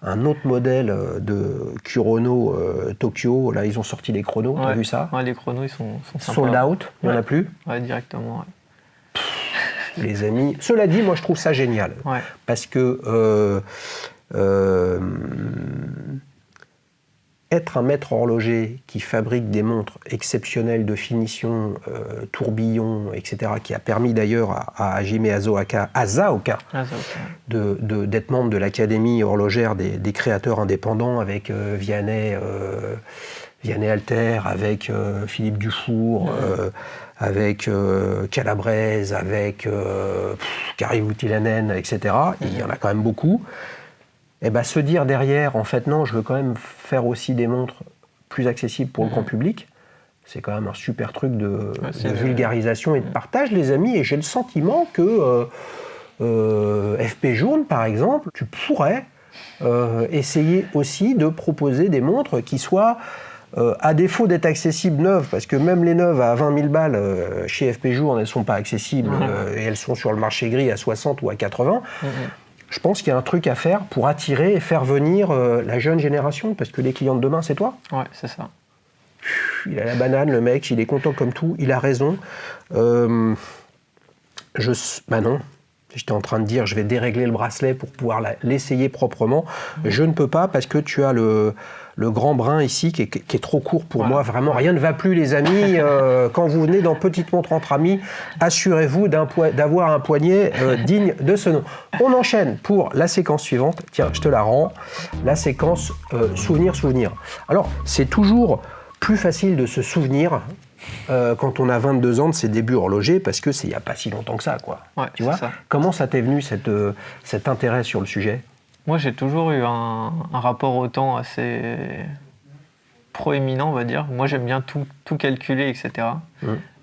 un autre modèle de Kurono Tokyo. Là, ils ont sorti les chronos, t'as vu ça ? Ouais, les chronos, ils sont sympas. Sold out, il n'y en a plus ? Ouais, directement, Les amis, cela dit, moi, je trouve ça génial. Ouais. Parce que être un maître horloger qui fabrique des montres exceptionnelles de finition, tourbillon, etc., qui a permis d'ailleurs à Hajime Asaoka d'être membre de l'Académie horlogère des créateurs indépendants avec Vianney Alter, avec Philippe Dufour, avec Calabrese, avec Kari Voutilanen, etc. Il y en a quand même beaucoup. Et ben se dire derrière, en fait non, je veux quand même faire aussi des montres plus accessibles pour le grand public, c'est quand même un super truc de vulgarisation et de partage, les amis. Et j'ai le sentiment que FP Journe, par exemple, tu pourrais essayer aussi de proposer des montres qui soient, à défaut d'être accessibles neuves, parce que même les neuves à 20 000 balles chez FP Journe, elles ne sont pas accessibles et elles sont sur le marché gris à 60 ou à 80. Je pense qu'il y a un truc à faire pour attirer et faire venir la jeune génération, parce que les clients de demain, c'est toi. Ouais, c'est ça. Il a la banane, le mec, il est content comme tout, il a raison. Bah non, j'étais en train de dire, je vais dérégler le bracelet pour pouvoir l'essayer proprement. Je ne peux pas parce que tu as le grand brin ici qui est trop court pour moi. Vraiment, rien ne va plus, les amis. Quand vous venez dans Petite Montre entre amis, assurez-vous d'avoir un poignet digne de ce nom. On enchaîne pour la séquence suivante. Tiens, je te la rends. La séquence souvenir. Alors, c'est toujours plus facile de se souvenir quand on a 22 ans de ses débuts horlogers, parce que c'est il n'y a pas si longtemps que ça, quoi. Ouais, tu vois ça. Comment ça t'est venu cet intérêt sur le sujet? Moi, j'ai toujours eu un rapport au temps assez proéminent, on va dire. Moi, j'aime bien tout calculer, etc.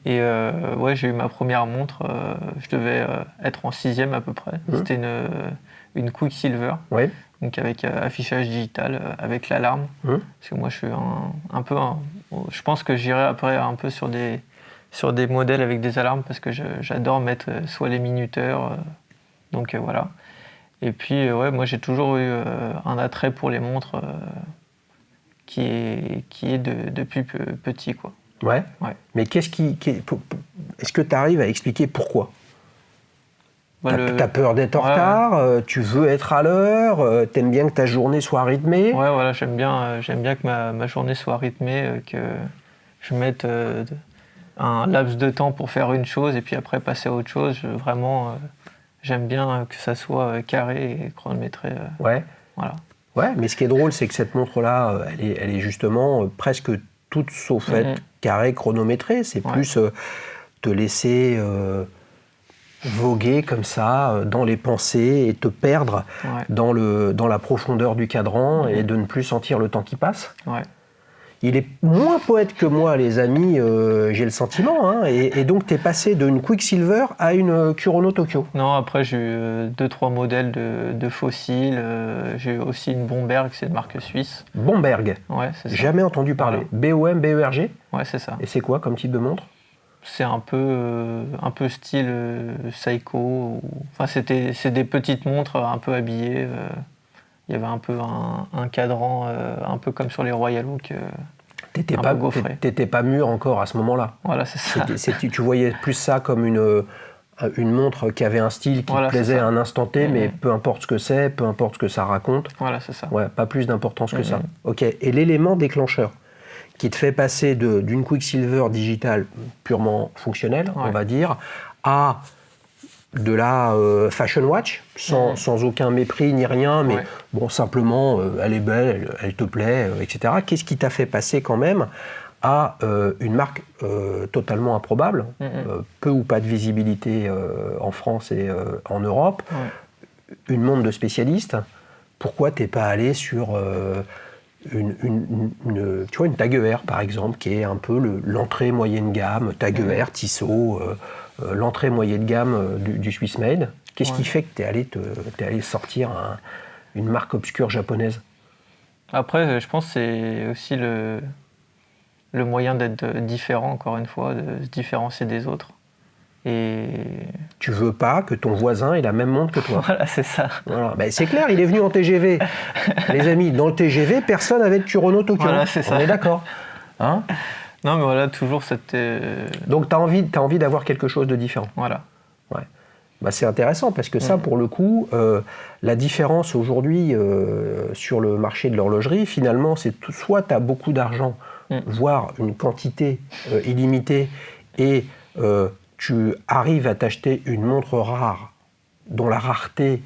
Et ouais, j'ai eu ma première montre, je devais être en 6e à peu près. C'était une Quicksilver, donc avec affichage digital, avec l'alarme. Parce que moi, je suis je pense que j'irai après un peu sur des modèles avec des alarmes, parce que j'adore mettre soit les minuteurs, donc voilà. Et puis, ouais, moi, j'ai toujours eu un attrait pour les montres qui est depuis petit, quoi. Ouais. Mais est-ce que tu arrives à expliquer pourquoi? T'as peur d'être en retard, tu veux être à l'heure, t'aimes bien que ta journée soit rythmée? Ouais, voilà, j'aime bien que ma journée soit rythmée, que je mette un laps de temps pour faire une chose et puis après passer à autre chose. J'aime bien que ça soit carré et chronométré. Ouais. Voilà. Ouais, mais ce qui est drôle, c'est que cette montre-là, elle est justement presque toute sauf être carrée, chronométrée. C'est plus te laisser voguer comme ça dans les pensées et te perdre dans la profondeur du cadran et de ne plus sentir le temps qui passe. Ouais. Il est moins poète que moi, les amis, j'ai le sentiment. Hein, et donc, tu es passé d'une Quicksilver à une Kurono Tokyo. Non, après, j'ai eu 2-3 modèles de fossiles. J'ai eu aussi une Bomberg, c'est de marque suisse. Bomberg? Ouais, c'est ça. Jamais entendu parler. Voilà. BOM, BERG? Ouais, c'est ça. Et c'est quoi comme type de montre? C'est un peu style Seiko. Enfin, c'est des petites montres un peu habillées. Il y avait un peu un cadran, un peu comme sur les Royal Oak. T'étais pas mûr encore à ce moment-là. Voilà, c'est ça. Tu voyais plus ça comme une montre qui avait un style qui te plaisait à un instant T, mais peu importe ce que c'est, peu importe ce que ça raconte. Voilà, c'est ça. Ouais, pas plus d'importance que ça. Ok. Et l'élément déclencheur qui te fait passer d'une Quicksilver digitale purement fonctionnelle, on va dire, à de la fashion watch, sans aucun mépris ni rien, mais bon, simplement, elle est belle, elle te plaît, etc. Qu'est-ce qui t'a fait passer quand même à une marque totalement improbable, peu ou pas de visibilité en France et en Europe, une montre de spécialiste? Pourquoi t'es pas allé sur tu vois, une Tag Heuer, par exemple, qui est un peu l'entrée moyenne gamme, Tag Heuer, Tissot, l'entrée moyenne gamme du Swiss Made? Qu'est-ce qui fait que t'es allé sortir une marque obscure japonaise? Après, je pense que c'est aussi le moyen d'être différent, encore une fois, de se différencier des autres. Et tu veux pas que ton voisin ait la même montre que toi. Voilà, c'est ça. Voilà. Ben, c'est clair, il est venu en TGV. Les amis, dans le TGV, personne n'avait de Kurono Tokyo. Voilà, c'est ça. On est d'accord. Hein? Non, mais voilà, toujours cette... Donc, tu as envie d'avoir quelque chose de différent. Voilà. Ouais. Bah, c'est intéressant parce que ça, pour le coup, la différence aujourd'hui sur le marché de l'horlogerie, finalement, c'est soit tu as beaucoup d'argent, voire une quantité illimitée, et tu arrives à t'acheter une montre rare dont la rareté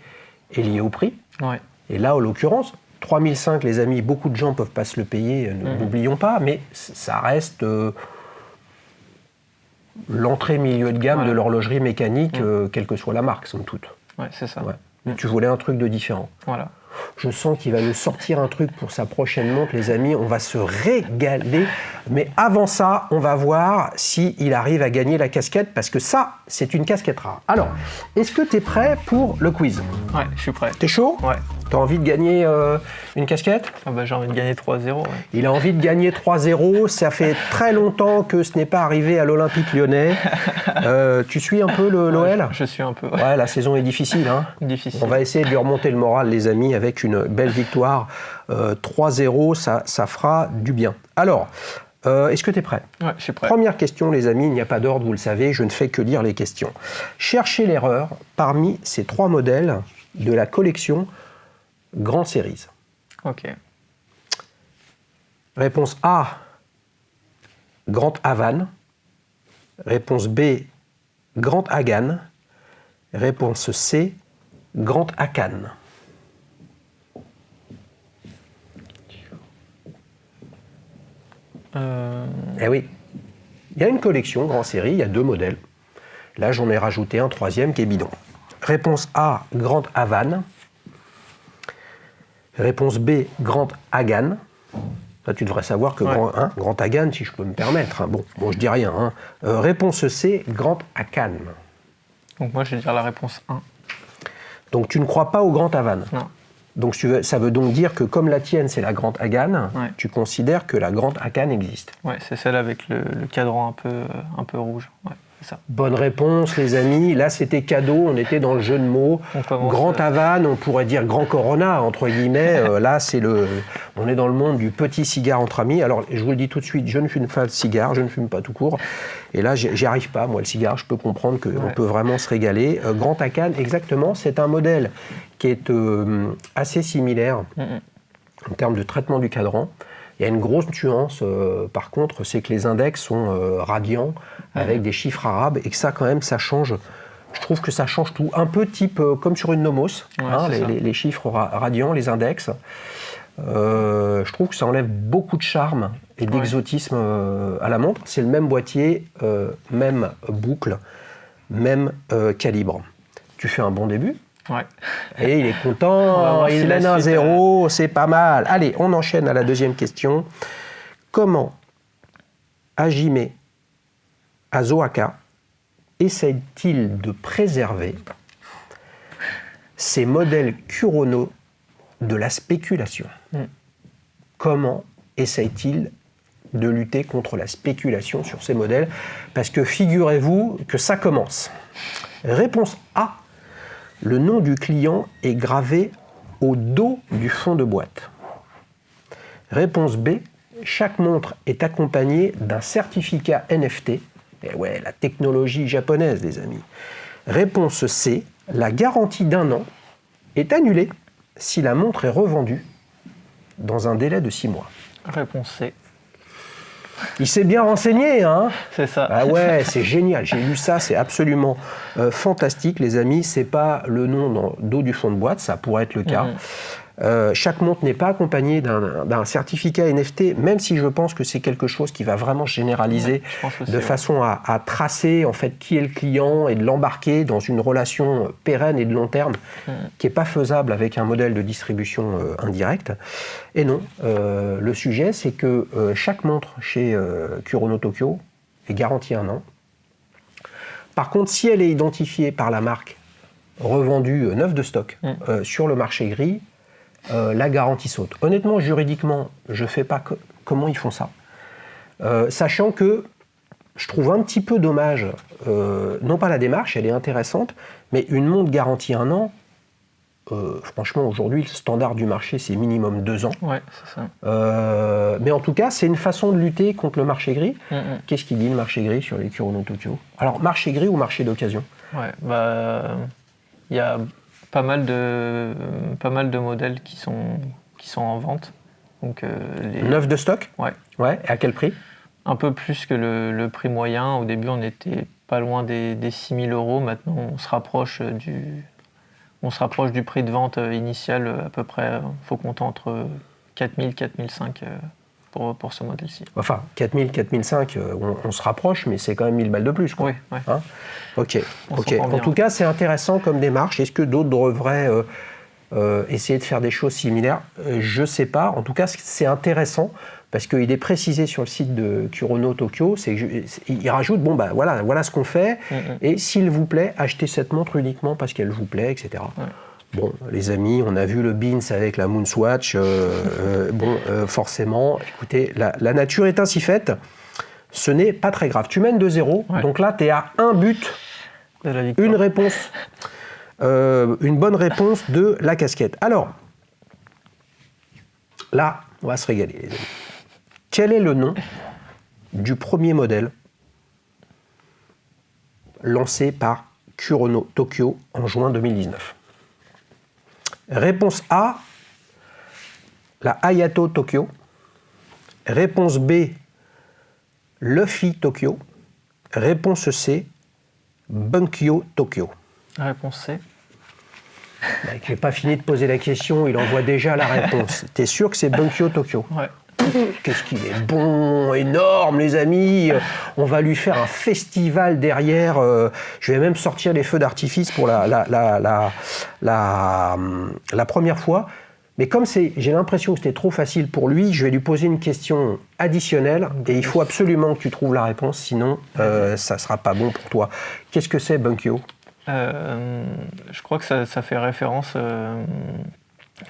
est liée au prix. Ouais. Et là, en l'occurrence, 3005, les amis, beaucoup de gens ne peuvent pas se le payer, n'oublions pas, mais ça reste l'entrée milieu de gamme de l'horlogerie mécanique, quelle que soit la marque, somme toute. Ouais, c'est ça. Ouais. Mais tu voulais un truc de différent. Voilà. Je sens qu'il va nous sortir un truc pour sa prochaine montre, les amis. On va se régaler. Mais avant ça, on va voir s'il arrive à gagner la casquette, parce que ça, c'est une casquette rare. Alors, est-ce que tu es prêt pour le quiz? Ouais, je suis prêt. T'es chaud? Ouais. T'as envie de gagner une casquette? Ah bah, j'ai envie de gagner 3-0. Ouais. Il a envie de gagner 3-0. Ça fait très longtemps que ce n'est pas arrivé à l'Olympique Lyonnais. Tu suis un peu l'OL? Je suis un peu. Ouais, la saison est difficile. Hein. Difficile. On va essayer de lui remonter le moral, les amis, avec une belle victoire. 3-0, ça fera du bien. Alors, est-ce que tu es prêt? Ouais, je suis prêt. Première question, les amis, il n'y a pas d'ordre, vous le savez, je ne fais que lire les questions. Cherchez l'erreur parmi ces 3 modèles de la collection Grand Series. Ok. Réponse A, Grand Havane. Réponse B, Grand Hagan. Réponse C, Grand Hakan. Eh oui, il y a une collection Grand Série, il y a 2 modèles. Là, j'en ai rajouté un 3e qui est bidon. Réponse A, Grand Havane. Réponse B, Grand Hagan. Là, tu devrais savoir que Grand Hagan, si je peux me permettre. Hein. Bon, je dis rien. Hein. Réponse C, Grand Hakan. Donc moi, je vais dire la réponse 1. Donc tu ne crois pas au Grand Havane? Non. Donc ça veut donc dire que comme la tienne, c'est la Grand Hagan, Ouais. tu considères que la Grand Hakan existe? Ouais, c'est celle avec le cadran un peu rouge. Ouais, c'est ça. Bonne réponse, les amis. Là, c'était cadeau. On était dans le jeu de mots. Grand Havane, on pourrait dire Grand Corona, entre guillemets. Là, on est dans le monde du petit cigare entre amis. Alors, je vous le dis tout de suite, je ne fume pas de cigare, je ne fume pas tout court. Et là, j'y arrive pas, moi, le cigare. Je peux comprendre qu'on peut vraiment se régaler. Grand Hakan, exactement, c'est un modèle qui est assez similaire en termes de traitement du cadran. Il y a une grosse nuance, par contre, c'est que les index sont radiants, avec des chiffres arabes, et que ça, quand même, ça change. Je trouve que ça change tout. Un peu type comme sur une Nomos, les chiffres radiants, les index. Je trouve que ça enlève beaucoup de charme et d'exotisme à la montre. C'est le même boîtier, même boucle, même calibre. Tu fais un bon début. Ouais. Et il est content, il mène 1-0, c'est pas mal. Allez, on enchaîne à la 2e question. Comment Hajime Azoaka essaye-t-il de préserver ces modèles Kurono de la spéculation? Comment essaye-t-il de lutter contre la spéculation sur ces modèles? Parce que figurez-vous que ça commence. Réponse A. Le nom du client est gravé au dos du fond de boîte. Réponse B. Chaque montre est accompagnée d'un certificat NFT. Et ouais, la technologie japonaise, les amis. Réponse C. La garantie d'1 an est annulée si la montre est revendue dans un délai de 6 mois. Réponse C. Il s'est bien renseigné, hein? C'est ça. Ah ouais, c'est génial. J'ai lu ça, c'est absolument fantastique, les amis. C'est pas le nom dans le dos du fond de boîte, ça pourrait être le cas. Chaque montre n'est pas accompagnée d'un certificat NFT, même si je pense que c'est quelque chose qui va vraiment généraliser de façon à tracer en fait qui est le client et de l'embarquer dans une relation pérenne et de long terme qui n'est pas faisable avec un modèle de distribution indirecte. Et non, le sujet c'est que chaque montre chez Kurono Tokyo est garantie 1 an. Par contre, si elle est identifiée par la marque revendue neuve de stock sur le marché gris, la garantie saute. Honnêtement, juridiquement, je ne sais pas comment ils font ça. Sachant que je trouve un petit peu dommage, non pas la démarche, elle est intéressante, mais une montre garantie 1 an, franchement, aujourd'hui, le standard du marché, c'est minimum 2 ans. Ouais, c'est ça. Mais en tout cas, c'est une façon de lutter contre le marché gris. Qu'est-ce qu'il dit, le marché gris, sur les Kurono Tokyo? Alors, marché gris ou marché d'occasion? Ouais, il y a pas mal de modèles qui sont en vente. Donc, Neuf de stock? Ouais. Ouais, et à quel prix? Un peu plus que le prix moyen. Au début, on était pas loin des 6 000 €. Maintenant, on se rapproche du prix de vente initial à peu près. Il faut compter entre 4 000 et 4 500 pour ce modèle-ci. Enfin, 4 000, 4 500, on se rapproche, mais c'est quand même 1000 balles de plus, quoi. Oui, ouais. Hein? Ok. En tout cas, c'est intéressant comme démarche. Est-ce que d'autres devraient essayer de faire des choses similaires, je ne sais pas. En tout cas, c'est intéressant parce qu'il est précisé sur le site de Kurono Tokyo, il rajoute, voilà ce qu'on fait, et s'il vous plaît, achetez cette montre uniquement parce qu'elle vous plaît, etc. Ouais. Bon, les amis, on a vu le Beans avec la Moonswatch. Forcément, écoutez, la nature est ainsi faite. Ce n'est pas très grave. Tu mènes 2-0, donc là, tu es à un but, une réponse, une bonne réponse de la casquette. Alors, là, on va se régaler, les amis. Quel est le nom du premier modèle lancé par Kurono Tokyo en juin 2019 ? Réponse A, la Hayato Tokyo. Réponse B, Luffy Tokyo. Réponse C, Bunkyo Tokyo. Réponse C. Je n'ai pas fini de poser la question, il envoie déjà la réponse. T'es sûr que c'est Bunkyo Tokyo ? Ouais. Qu'est-ce qu'il est bon, énorme, les amis. On va lui faire un festival derrière. Je vais même sortir les feux d'artifice pour la première fois. Mais comme j'ai l'impression que c'était trop facile pour lui, je vais lui poser une question additionnelle et il faut absolument que tu trouves la réponse, sinon ça ne sera pas bon pour toi. Qu'est-ce que c'est Bunkyo ? Je crois que ça fait référence...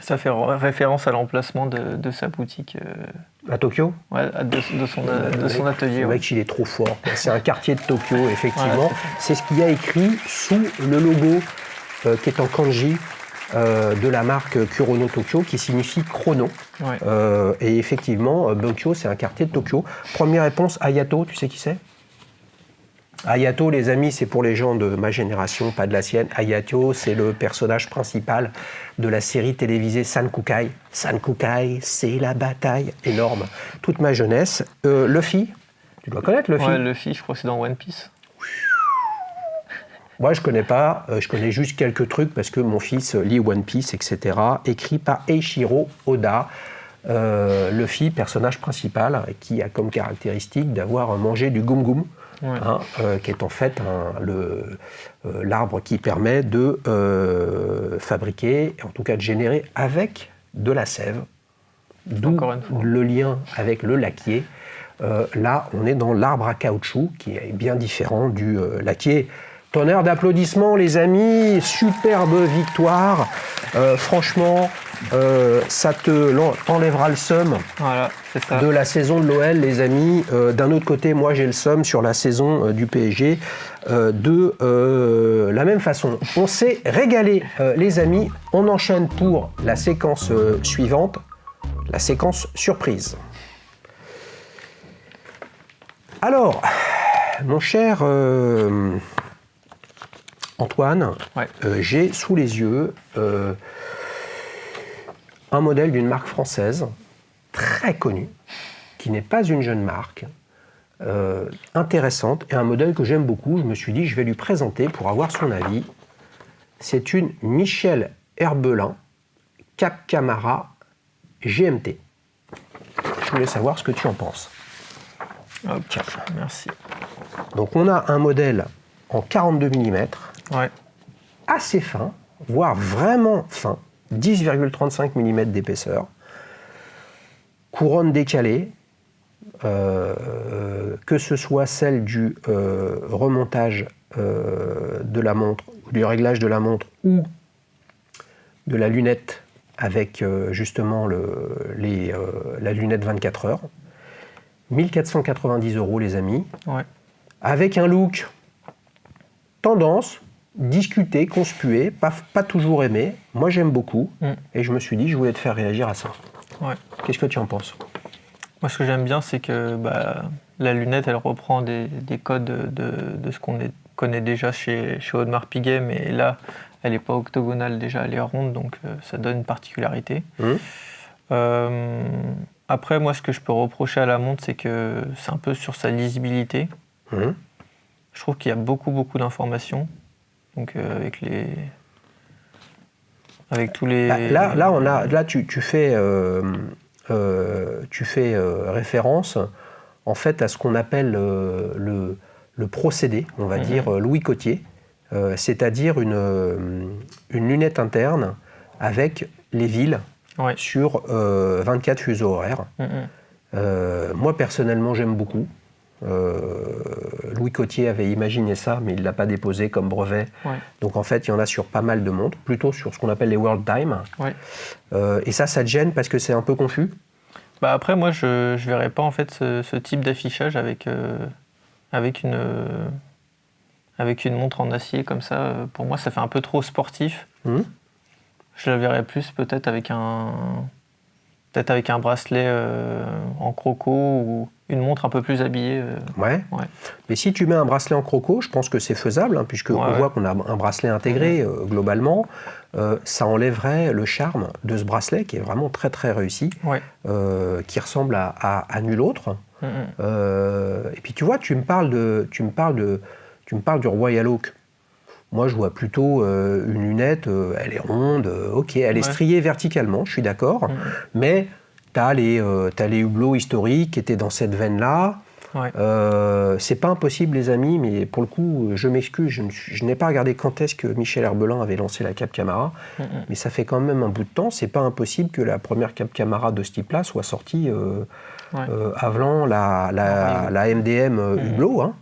Ça fait référence à l'emplacement de sa boutique. À Tokyo ? Ouais, de son atelier. Le mec, il est trop fort. C'est un quartier de Tokyo, effectivement. Ouais, c'est ce qu'il y a écrit sous le logo qui est en kanji de la marque Kurono Tokyo, qui signifie chrono. Ouais. Et effectivement, Bunkyo, c'est un quartier de Tokyo. Première réponse, Hayato, tu sais qui c'est ? Hayato, les amis, c'est pour les gens de ma génération, pas de la sienne. Hayato, c'est le personnage principal de la série télévisée Sankukai. Sankukai, c'est la bataille. Énorme. Toute ma jeunesse. Luffy, tu dois connaître Luffy ? Ouais, Luffy, je crois que c'est dans One Piece. Moi, je connais pas. Je connais juste quelques trucs parce que mon fils lit One Piece, etc. Écrit par Eiichiro Oda. Luffy, personnage principal, qui a comme caractéristique d'avoir mangé du goum-goum. Ouais. Qui est en fait l'arbre qui permet de fabriquer, en tout cas de générer avec de la sève, d'où le lien avec le laquier. Là, on est dans l'arbre à caoutchouc, qui est bien différent du laquier. Tonnerre d'applaudissements, les amis, superbe victoire. Franchement, ça t'enlèvera le seum de la saison de l'OL, les amis. D'un autre côté, moi, j'ai le seum sur la saison du PSG. De la même façon, on s'est régalé, les amis. On enchaîne pour la séquence suivante, la séquence surprise. Alors, mon cher Antoine, ouais. J'ai sous les yeux un modèle d'une marque française très connue, qui n'est pas une jeune marque, intéressante, et un modèle que j'aime beaucoup. Je me suis dit, je vais lui présenter pour avoir son avis. C'est une Michel Herbelin Cap Camara GMT. Je voulais savoir ce que tu en penses. Ok, merci. Donc on a un modèle en 42 mm, ouais. Assez fin, voire vraiment fin, 10,35 mm d'épaisseur, couronne décalée, que ce soit celle du remontage de la montre, du réglage de la montre ou de la lunette avec justement la lunette 24 heures. 1490 €, les amis, ouais. Avec un look tendance, discuté, conspué, pas toujours aimé. Moi, j'aime beaucoup, et je me suis dit, je voulais te faire réagir à ça. Ouais. Qu'est-ce que tu en penses ? Moi, ce que j'aime bien, c'est que la lunette, elle reprend des codes de ce qu'on connaît déjà chez Audemars Piguet, mais là, elle n'est pas octogonale déjà, elle est ronde, donc ça donne une particularité. Après, moi, ce que je peux reprocher à la montre, c'est que c'est un peu sur sa lisibilité. Je trouve qu'il y a beaucoup d'informations. Donc, avec tous les... Là, tu fais référence, en fait, à ce qu'on appelle le procédé, on va dire, Louis Cotier, c'est-à-dire une lunette interne avec les villes sur 24 fuseaux horaires. Moi, personnellement, j'aime beaucoup. Louis Cotier avait imaginé ça, mais il ne l'a pas déposé comme brevet. Donc en fait, il y en a sur pas mal de montres, plutôt sur ce qu'on appelle les World Time. Et ça te gêne parce que c'est un peu confus? Bah après, moi, je ne verrais pas en fait ce type d'affichage avec une montre en acier comme ça. Pour moi, ça fait un peu trop sportif. Je la verrais plus peut-être avec un bracelet en croco ou une montre un peu plus habillée. Mais si tu mets un bracelet en croco, je pense que c'est faisable, puisque on voit qu'on a un bracelet intégré globalement. Ça enlèverait le charme de ce bracelet qui est vraiment très très réussi, qui ressemble à nul autre. Et puis tu vois, tu me parles du Royal Oak. Moi, je vois plutôt une lunette, elle est ronde, elle est striée verticalement, je suis d'accord, mais tu as les hublots historiques qui étaient dans cette veine-là. C'est pas impossible, les amis, mais pour le coup, je m'excuse, je n'ai pas regardé quand est-ce que Michel Herbelin avait lancé la Cap Camara, mais ça fait quand même un bout de temps. C'est pas impossible que la première Cap Camara de ce type-là soit sortie avant la MDM hublot.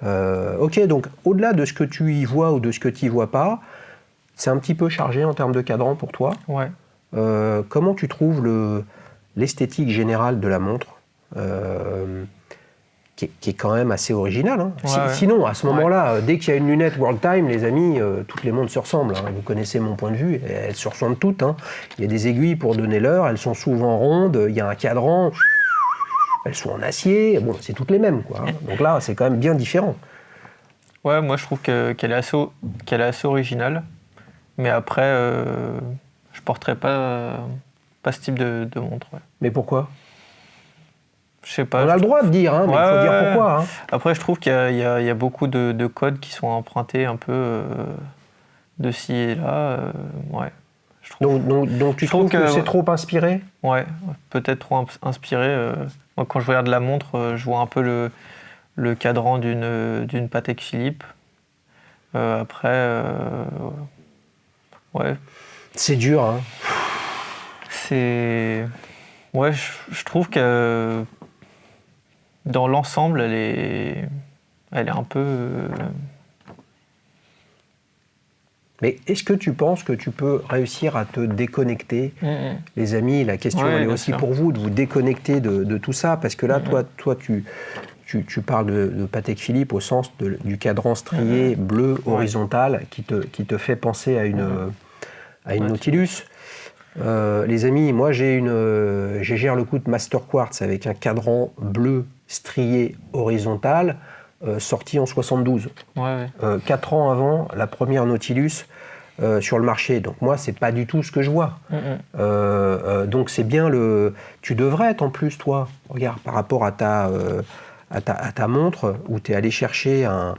Donc au-delà de ce que tu y vois ou de ce que tu y vois pas, c'est un petit peu chargé en termes de cadran pour toi. Comment tu trouves l'esthétique générale de la montre, qui est quand même assez originale. Sinon, à ce moment-là, dès qu'il y a une lunette World Time, les amis, toutes les montres se ressemblent. Vous connaissez mon point de vue, elles se ressemblent toutes. Il y a des aiguilles pour donner l'heure, elles sont souvent rondes, il y a un cadran. Elles sont en acier, c'est toutes les mêmes, Donc là, c'est quand même bien différent. Ouais, moi je trouve qu'elle est assez originale, mais après, je porterai pas ce type de montre. Mais pourquoi? Je sais pas. On a le droit de dire, mais il faut dire pourquoi. Après, je trouve qu'il y a beaucoup de codes qui sont empruntés un peu de ci et là. Donc tu trouves que c'est trop inspiré? Ouais, peut-être trop inspiré. Moi, quand je regarde la montre, je vois un peu le cadran d'une Patek Philippe. Après, c'est dur, je trouve que dans l'ensemble, elle est un peu... Mais est-ce que tu penses que tu peux réussir à te déconnecter? Les amis, la question elle est aussi pour vous, de vous déconnecter de tout ça, parce que là, toi tu parles de Patek Philippe au sens du cadran strié bleu horizontal qui te fait penser à une Nautilus. Les amis, moi j'ai le coup de Master Quartz avec un cadran bleu strié horizontal, sorti en 72. 4 ans avant la première Nautilus sur le marché. Donc moi, c'est pas du tout ce que je vois. Donc c'est bien tu devrais être en plus, toi, regarde, par rapport à ta montre, où tu es allé chercher un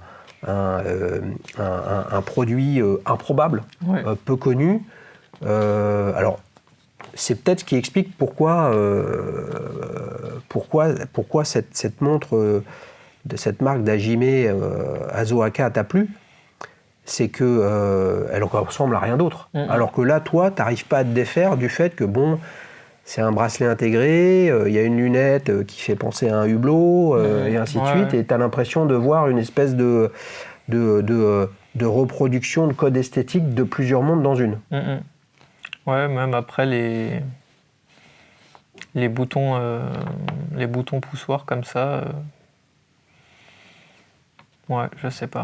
produit improbable, peu connu. Alors, c'est peut-être ce qui explique pourquoi cette montre de cette marque d'Hajime Azoaka t'a plu. C'est que elle ressemble à rien d'autre. Alors que là, toi, tu n'arrives pas à te défaire du fait que c'est un bracelet intégré, il y a une lunette qui fait penser à un hublot, et ainsi de suite, et tu as l'impression de voir une espèce de reproduction de code esthétique de plusieurs mondes dans une. Ouais, même après les boutons poussoirs comme ça. Je sais pas.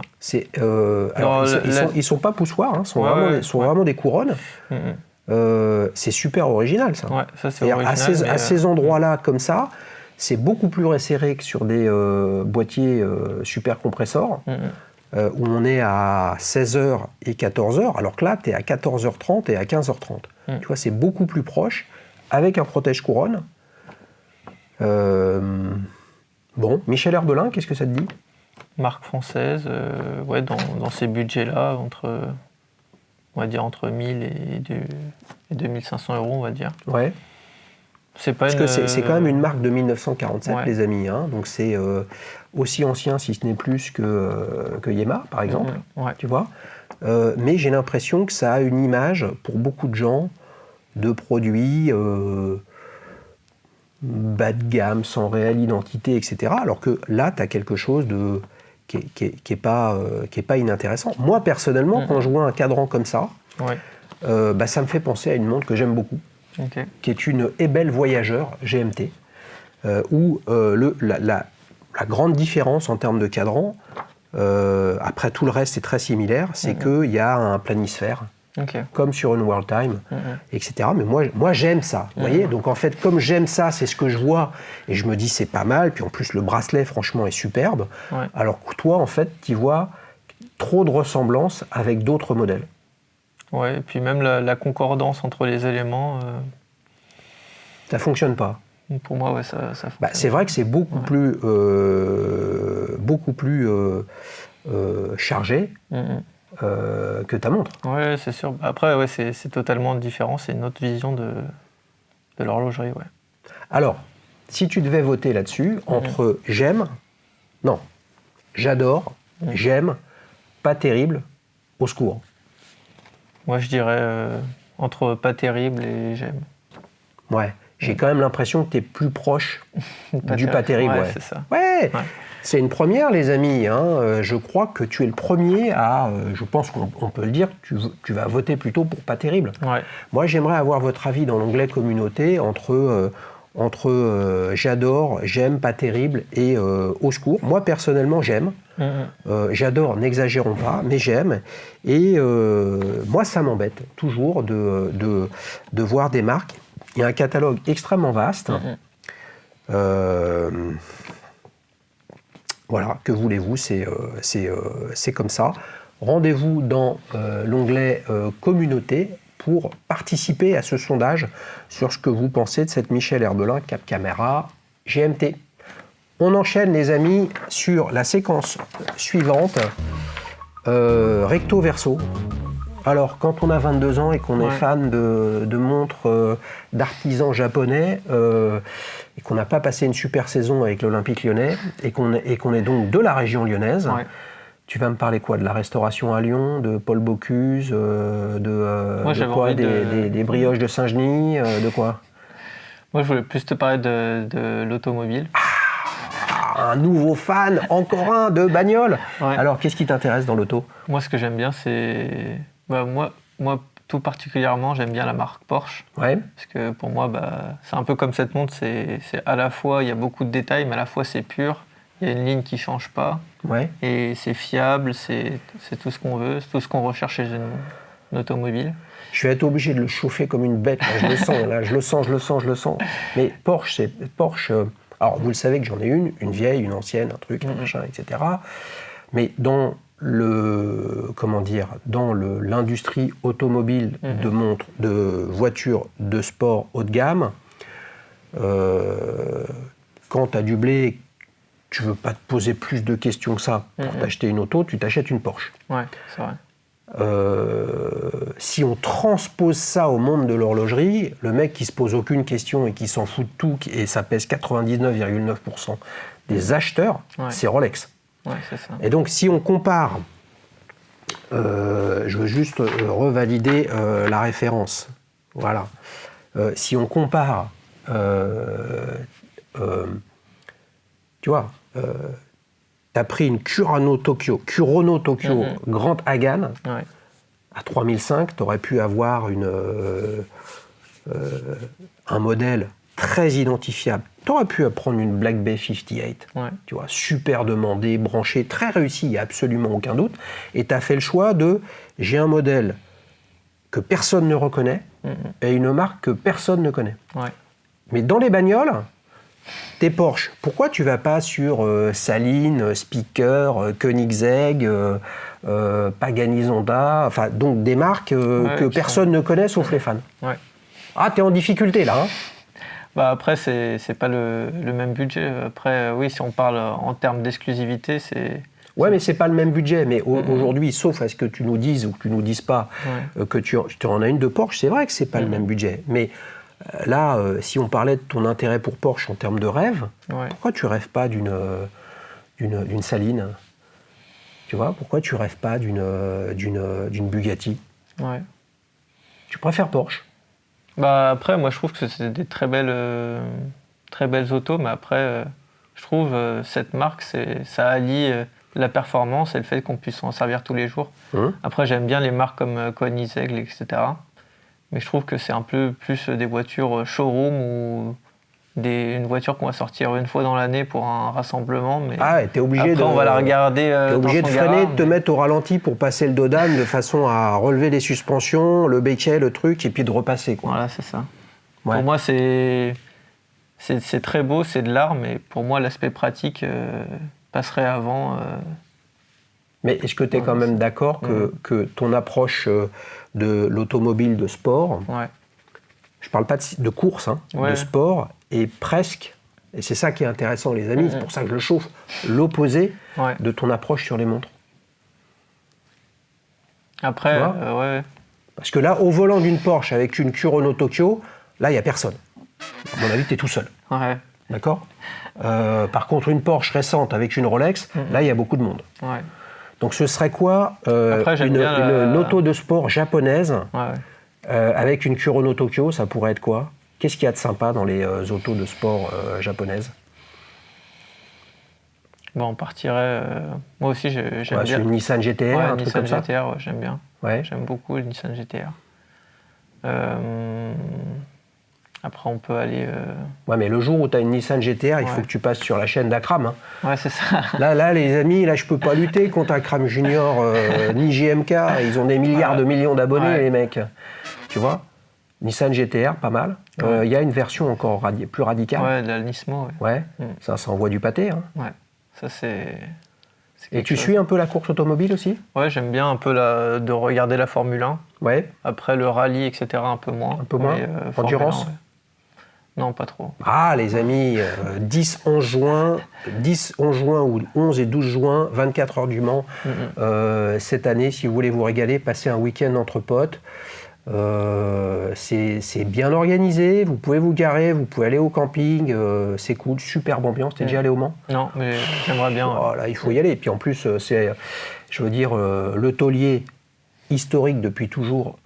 Ils sont pas poussoirs, sont vraiment des couronnes. C'est super original, ça. Ça c'est original. À ces endroits-là, comme ça, c'est beaucoup plus resserré que sur des boîtiers super compressors, où on est à 16h et 14h, alors que là, tu es à 14h30 et à 15h30. Tu vois, c'est beaucoup plus proche, avec un protège-couronne. Michel Herbelin, qu'est-ce que ça te dit? Marque française, dans ces budgets-là, on va dire entre 1000 et 2500 €, on va dire. C'est pas c'est quand même une marque de 1947, les amis. Donc c'est aussi ancien, si ce n'est plus, que Yema, par exemple. Tu vois. mais j'ai l'impression que ça a une image, pour beaucoup de gens, de produits bas de gamme, sans réelle identité, etc. Alors que là, tu as quelque chose qui est pas inintéressant. Moi, personnellement, quand je vois un cadran comme ça, ça me fait penser à une montre que j'aime beaucoup, qui est une Ebel Voyageur GMT, où la grande différence en termes de cadran, après tout le reste c'est très similaire, c'est qu'il y a un planisphère, comme sur une World Time, etc. Mais moi j'aime ça, vous voyez. Donc en fait, comme j'aime ça, c'est ce que je vois, et je me dis c'est pas mal, puis en plus le bracelet franchement est superbe, alors que toi en fait tu vois trop de ressemblances avec d'autres modèles. Ouais, et puis même la concordance entre les éléments... Ça fonctionne pas. Pour moi, ça fonctionne. C'est vrai que c'est beaucoup plus chargé que ta montre. Oui, c'est sûr. Après, c'est totalement différent. C'est une autre vision de l'horlogerie. Ouais. Alors, si tu devais voter là-dessus, entre j'adore, j'aime, pas terrible, au secours. Moi, je dirais entre pas terrible et j'aime. Ouais. J'ai quand même l'impression que tu es plus proche du pas terrible. Ouais, c'est ça. Ouais. C'est une première, les amis. Hein. Je crois que tu es le premier à... je pense qu'on peut le dire, tu vas voter plutôt pour pas terrible. Ouais. Moi, j'aimerais avoir votre avis dans l'onglet communauté entre j'adore, j'aime, pas terrible et au secours. Moi, personnellement, j'aime. J'adore, n'exagérons pas, mais j'aime. Et moi, ça m'embête toujours de voir des marques. Il y a un catalogue extrêmement vaste. Voilà, que voulez-vous, c'est comme ça. Rendez-vous dans l'onglet communauté pour participer à ce sondage sur ce que vous pensez de cette Michel Herbelin Cap Caméra GMT. On enchaîne, les amis, sur la séquence suivante, recto verso. Alors, quand on a 22 ans et qu'on est fan de montres d'artisans japonais et qu'on n'a pas passé une super saison avec l'Olympique lyonnais et qu'on est donc de la région lyonnaise, tu vas me parler quoi? De la restauration à Lyon, de Paul Bocuse, des brioches de Saint-Genis, de quoi? Moi, je voulais plus te parler de l'automobile. Un nouveau fan, encore un, de bagnole. Alors, qu'est-ce qui t'intéresse dans l'auto? Moi, ce que j'aime bien, c'est... moi, tout particulièrement, j'aime bien la marque Porsche. Parce que pour moi, c'est un peu comme cette montre, c'est à la fois, il y a beaucoup de détails, mais à la fois, c'est pur. Il y a une ligne qui ne change pas. Et c'est fiable, c'est tout ce qu'on veut, c'est tout ce qu'on recherche chez une automobile. Je vais être obligé de le chauffer comme une bête. Là, je le sens. Mais Porsche, alors, vous le savez que j'en ai une vieille, une ancienne, un truc, un machin, etc. Mais dans l'industrie automobile de montres, de voitures, de sport haut de gamme, quand tu as du blé, tu veux pas te poser plus de questions que ça pour t'acheter une auto, tu t'achètes une Porsche. Ouais, c'est vrai. Si on transpose ça au monde de l'horlogerie, le mec qui se pose aucune question et qui s'en fout de tout, et ça pèse 99,9% des acheteurs, c'est Rolex. C'est ça. Et donc si on compare, je veux juste revalider la référence, voilà. Si on compare, tu vois, tu as pris une Kurono Tokyo Grand Hagan, à 3005, tu aurais pu avoir un modèle très identifiable. Tu aurais pu prendre une Black Bay 58, tu vois, super demandé, branché, très réussi, il n'y a absolument aucun doute. Et tu as fait le choix j'ai un modèle que personne ne reconnaît et une marque que personne ne connaît. Mais dans les bagnoles, t'es Porsche. Pourquoi tu vas pas sur Saline, Speaker, Koenigsegg, Pagani Zonda, enfin donc des marques que personne ne connaît sauf les fans. Ah, t'es en difficulté là, hein? Après, c'est pas le même budget. Après, oui, si on parle en termes d'exclusivité, c'est... Ouais, mais c'est pas le même budget. Mais aujourd'hui, sauf à ce que tu nous dises ou que tu nous dises pas que tu en as une de Porsche, c'est vrai que c'est pas le même budget. Mais là, si on parlait de ton intérêt pour Porsche en termes de rêve, pourquoi tu rêves pas d'une Saline? Tu vois, pourquoi tu rêves pas d'une Bugatti? Ouais. Tu préfères Porsche? Bah après, moi je trouve que c'est des très belles autos, mais après, je trouve cette marque, ça allie la performance et le fait qu'on puisse s'en servir tous les jours. Après, j'aime bien les marques comme Koenigsegg, etc. Mais je trouve que c'est un peu plus des voitures showroom ou une voiture qu'on va sortir une fois dans l'année pour un rassemblement. Mais Ah, et t'es obligé après, on va la regarder t'es obligé dans de son freiner, garage, de te mettre au ralenti pour passer le dodan de façon à relever les suspensions, le béquet, le truc, et puis de repasser, quoi. Voilà, c'est ça. Ouais. Pour moi, c'est très beau, c'est de l'art, mais pour moi, l'aspect pratique passerait avant. Mais est-ce que tu es quand même d'accord que ton approche de l'automobile de sport, Ouais. je parle pas de course, hein, Ouais. de sport, est presque, et c'est ça qui est intéressant les amis, c'est pour ça que je le chauffe, l'opposé Ouais. de ton approche sur les montres. Après, Tu vois ouais. Parce que là, au volant d'une Porsche avec une Kurono Tokyo, là, il n'y a personne. À mon avis, tu es tout seul. Ouais. D'accord Par contre, une Porsche récente avec une Rolex, là, il y a beaucoup de monde. Ouais. Donc, ce serait quoi Après, j'aime bien une auto de sport japonaise Ouais. avec une Kurono Tokyo, ça pourrait être quoi? Qu'est-ce qu'il y a de sympa dans les autos de sport japonaises? Bon, on partirait. Moi aussi, j'aime Ouais, bien. c'est une Nissan GTR, Ouais, un truc Nissan comme ça? GTR, ouais, j'aime bien. Ouais. J'aime beaucoup le Nissan GTR. Après, on peut aller. Ouais, mais le jour où tu as une Nissan GTR, il faut Ouais. que tu passes sur la chaîne d'Akram. Hein. Ouais, c'est ça. Là, les amis, là, je peux pas lutter contre Akram Junior ni JMK. Ils ont des milliards de millions d'abonnés, Ouais. les mecs. Tu vois? Nissan GTR, pas mal. Il y a une version encore plus radicale. Ouais, de la Nismo. Ouais. Ouais. Ça envoie du pâté. Hein. Ouais. Ça, c'est. Et tu suis un peu la course automobile aussi? Ouais, j'aime bien un peu de regarder la Formule 1. Ouais. Après, le rallye, etc., un peu moins. Un peu moins. Mais, Formule Endurance? 1, ouais. Non, pas trop. Ah, les amis, 10-11 juin ou 11 et 12 juin, 24 heures du Mans. Cette année, si vous voulez vous régaler, passez un week-end entre potes. C'est bien organisé, vous pouvez vous garer, vous pouvez aller au camping, c'est cool, superbe ambiance. T'es déjà allé au Mans? Non, mais j'aimerais bien. Oh, là, il faut y aller. Et puis en plus, je veux dire, le taulier historique depuis toujours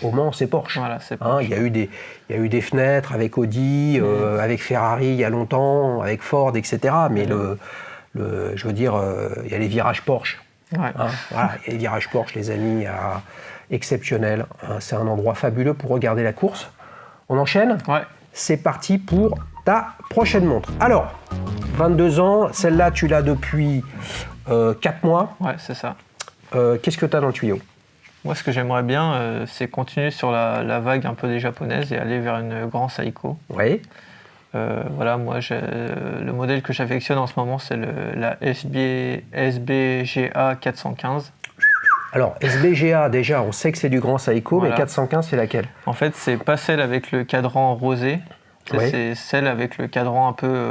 au Mans, c'est Porsche. Voilà, c'est Hein, Porsche. il y a eu des fenêtres avec Audi, avec Ferrari il y a longtemps, avec Ford, etc. Mais je veux dire, il y a les virages Porsche. Ouais. Hein, voilà, il y a les virages Porsche, les amis, exceptionnels. Hein, c'est un endroit fabuleux pour regarder la course. On enchaîne? Ouais. C'est parti pour ta prochaine montre. Alors, 22 ans, celle-là, tu l'as depuis 4 mois. Ouais, c'est ça. Qu'est-ce que tu as dans le tuyau? Moi, ce que j'aimerais bien, c'est continuer sur la vague un peu des japonaises et aller vers une Grand Seiko. Oui. Voilà, moi, le modèle que j'affectionne en ce moment, c'est la SBGA 415. Alors, SBGA, déjà, on sait que c'est du Grand Seiko, Voilà. mais 415, c'est laquelle? En fait, c'est pas celle avec le cadran rosé, Oui. c'est celle avec le cadran un peu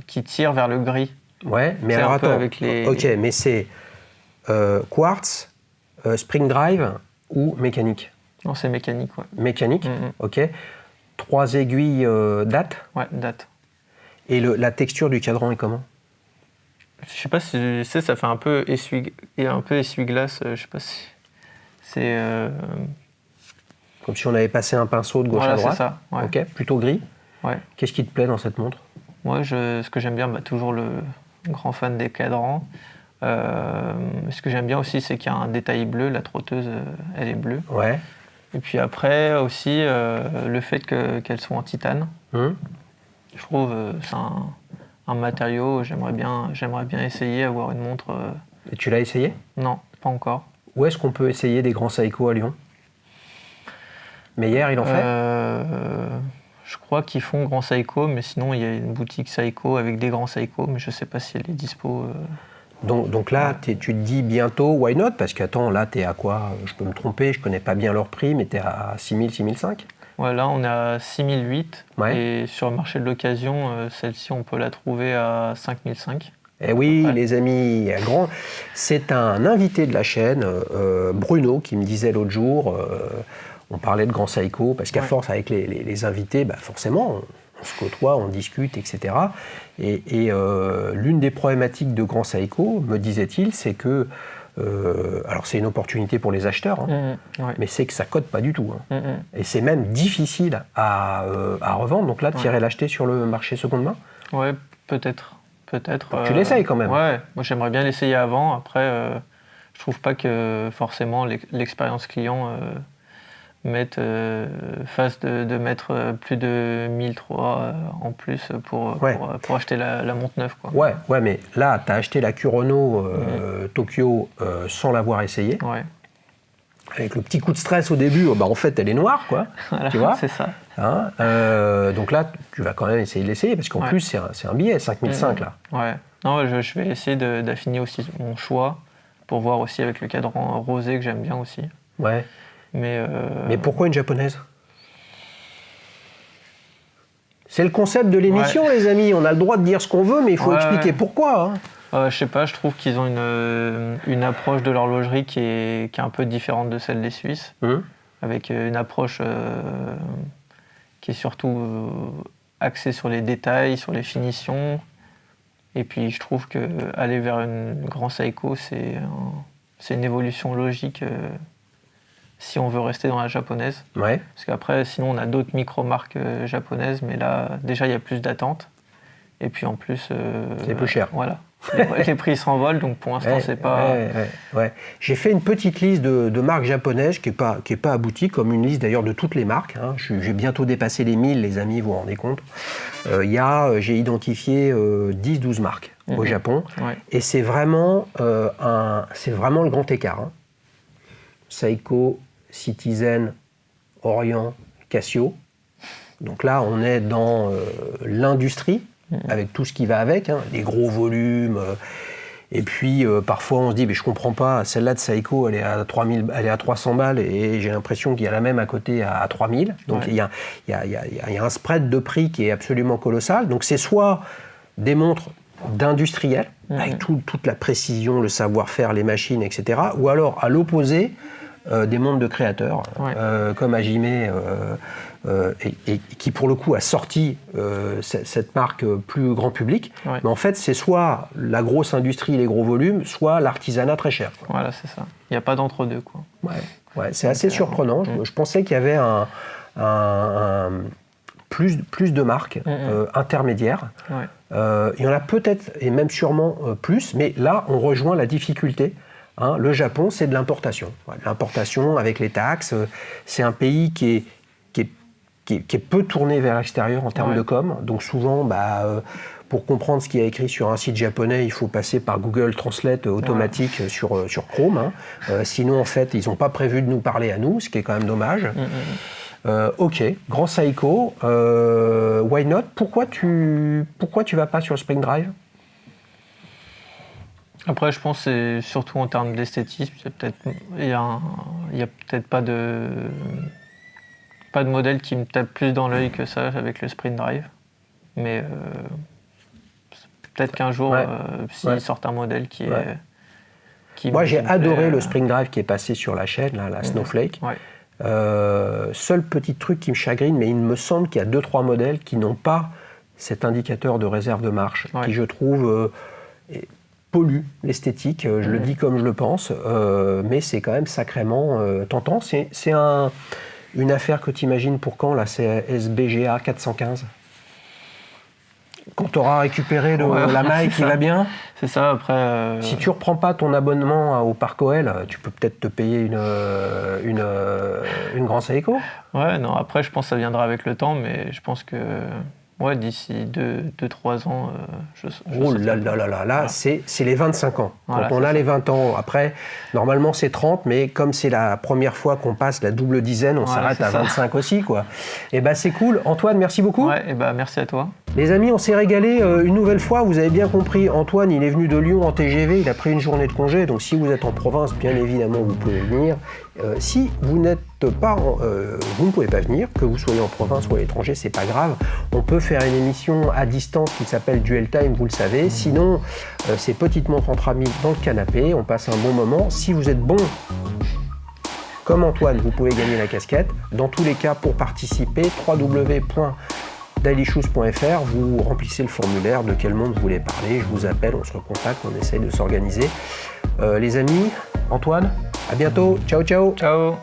qui tire vers le gris. Ouais, mais C'est alors un peu attends. avec les- Ok, mais c'est quartz, spring drive ou mécanique? Non, c'est mécanique, ouais. Mécanique, ok. 3 aiguilles date. Ouais, date. Et la texture du cadran est comment? Je sais pas si tu sais, ça fait un peu essuie-glace, je sais pas si c'est Comme si on avait passé un pinceau de gauche voilà, à droite. c'est ça. Ouais. Ok, plutôt gris. Ouais. Qu'est-ce qui te plaît dans cette montre? Moi, ce que j'aime bien, toujours le grand fan des cadrans. Ce que j'aime bien aussi, c'est qu'il y a un détail bleu. La trotteuse, elle est bleue. Ouais. Et puis après aussi, le fait qu'elles sont en titane. Hum. Je trouve c'est un matériau. J'aimerais bien essayer avoir une montre. Et tu l'as essayé? Non, pas encore. Où est-ce qu'on peut essayer des grands Seiko à Lyon? Meyer, il en fait? Je crois qu'ils font Grand Seiko, mais sinon il y a une boutique Seiko avec des grands Seiko, mais je sais pas si elle est dispo. Donc là, tu te dis bientôt, why not? Parce qu'attends, là, t'es à quoi? Je peux me tromper, je connais pas bien leur prix, mais t'es à 6000, 6005? Ouais, là on est à 6008 Ouais. et sur le marché de l'occasion, celle-ci on peut la trouver à 5005. Eh oui, Ouais. les amis, c'est un invité de la chaîne, Bruno, qui me disait l'autre jour, on parlait de Grand Seiko, parce qu'à Ouais. force avec les invités, bah forcément, on se côtoie, on discute, etc. Et l'une des problématiques de Grand Seiko, me disait-il, c'est que alors c'est une opportunité pour les acheteurs, mais c'est que ça cote pas du tout. Et c'est même difficile à revendre. Donc là, tu irais l'acheter sur le marché seconde main ? Ouais, peut-être. Tu l'essayes quand même ? Ouais, moi j'aimerais bien l'essayer avant. Après, je trouve pas que forcément l'expérience client fasse de mettre plus de 1003 en plus pour acheter la montre neuve, quoi. Ouais, mais là, tu as acheté la Kurono Tokyo sans l'avoir essayée. Ouais. Avec le petit coup de stress au début, en fait, elle est noire, quoi. Voilà, tu vois, c'est ça. Hein, donc là, tu vas quand même essayer de l'essayer, parce qu'en plus, c'est un billet, 5005, là. Ouais. Non, je vais essayer d'affiner aussi mon choix, pour voir aussi avec le cadran rosé que j'aime bien aussi. Ouais. Mais pourquoi une japonaise ? C'est le concept de l'émission, les amis. On a le droit de dire ce qu'on veut, mais il faut expliquer pourquoi. Hein. Je sais pas, je trouve qu'ils ont une approche de l'horlogerie qui est un peu différente de celle des Suisses, avec une approche qui est surtout axée sur les détails, sur les finitions. Et puis je trouve qu'aller vers une Grand Seiko, c'est une évolution logique si on veut rester dans la japonaise. Ouais. Parce qu'après, sinon, on a d'autres micro-marques japonaises, mais là, déjà, il y a plus d'attente. Et puis en plus... c'est plus cher. Voilà. Les prix s'envolent, donc pour l'instant, c'est pas... Ouais. J'ai fait une petite liste de marques japonaises qui est pas aboutie, comme une liste d'ailleurs de toutes les marques. Hein. J'ai bientôt dépassé les 1000, les amis, vous vous rendez compte. J'ai identifié 10-12 marques au Japon. Ouais. Et c'est vraiment le grand écart. Hein. Seiko, Citizen, Orient, Casio. Donc là, on est dans l'industrie, avec tout ce qui va avec, hein, les gros volumes. Et puis, parfois, on se dit, mais je comprends pas, celle-là de Seiko, elle est à 300 balles, et j'ai l'impression qu'il y a la même à côté à 3000. Donc, il y a un spread de prix qui est absolument colossal. Donc, c'est soit des montres d'industriels, avec toute la précision, le savoir-faire, les machines, etc. Ou alors, à l'opposé, des montres de créateurs, comme Hajime, et qui pour le coup a sorti cette marque plus grand public. Ouais. Mais en fait, c'est soit la grosse industrie, les gros volumes, soit l'artisanat très cher. Quoi. Voilà, c'est ça. Il n'y a pas d'entre-deux, quoi. Ouais, c'est assez surprenant. Je pensais qu'il y avait plus de marques intermédiaires. Ouais. Il y en a peut-être, et même sûrement plus, mais là, on rejoint la difficulté. Hein, le Japon, c'est de l'importation. L'importation avec les taxes, c'est un pays qui est peu tourné vers l'extérieur en termes de com. Donc souvent, pour comprendre ce qu'il y a écrit sur un site japonais, il faut passer par Google Translate automatique sur Chrome. Hein. Sinon, en fait, ils n'ont pas prévu de nous parler à nous, ce qui est quand même dommage. Ok, Grand Seiko, why not ? Pourquoi tu vas pas sur le Spring Drive ? Après, je pense que c'est surtout en termes d'esthétisme. Il y a peut-être pas de modèle qui me tape plus dans l'œil que ça avec le Spring Drive. Mais peut-être qu'un jour, s'ils sortent un modèle qui est... Moi, j'ai adoré le Spring Drive qui est passé sur la chaîne, là, la Snowflake. Ouais. Seul petit truc qui me chagrine, mais il me semble qu'il y a 2-3 modèles qui n'ont pas cet indicateur de réserve de marche, qui, je trouve... pollue l'esthétique, je le dis comme je le pense, mais c'est quand même sacrément tentant. C'est une affaire que tu imagines pour quand, la SBGA 415 ? Quand tu auras récupéré la maille qui va bien. C'est ça, après... Si tu ne reprends pas ton abonnement au Parc OL, tu peux peut-être te payer une Grand Seiko. Ouais, non, après je pense que ça viendra avec le temps, mais je pense que... Ouais, d'ici 2-3 ans, oh là là là là, là, c'est les 25 ans. Quand on a les 20 ans, après, normalement c'est 30, mais comme c'est la première fois qu'on passe la double dizaine, on s'arrête à 25 aussi, quoi. Et c'est cool. Antoine, merci beaucoup. Ouais, merci à toi. Les amis, on s'est régalé une nouvelle fois. Vous avez bien compris, Antoine, il est venu de Lyon en TGV, il a pris une journée de congé, donc si vous êtes en province, bien évidemment, vous pouvez venir. Si vous n'êtes pas, vous ne pouvez pas venir, que vous soyez en province ou à l'étranger, c'est pas grave. On peut faire une émission à distance qui s'appelle Duel Time, vous le savez. Sinon, c'est petite montre entre amis dans le canapé, on passe un bon moment. Si vous êtes bon, comme Antoine, vous pouvez gagner la casquette. Dans tous les cas, pour participer, dailyshoes.fr, vous remplissez le formulaire de quel monde vous voulez parler, je vous appelle, on se recontacte, on essaye de s'organiser. Les amis, Antoine, à bientôt, ciao ciao. Ciao.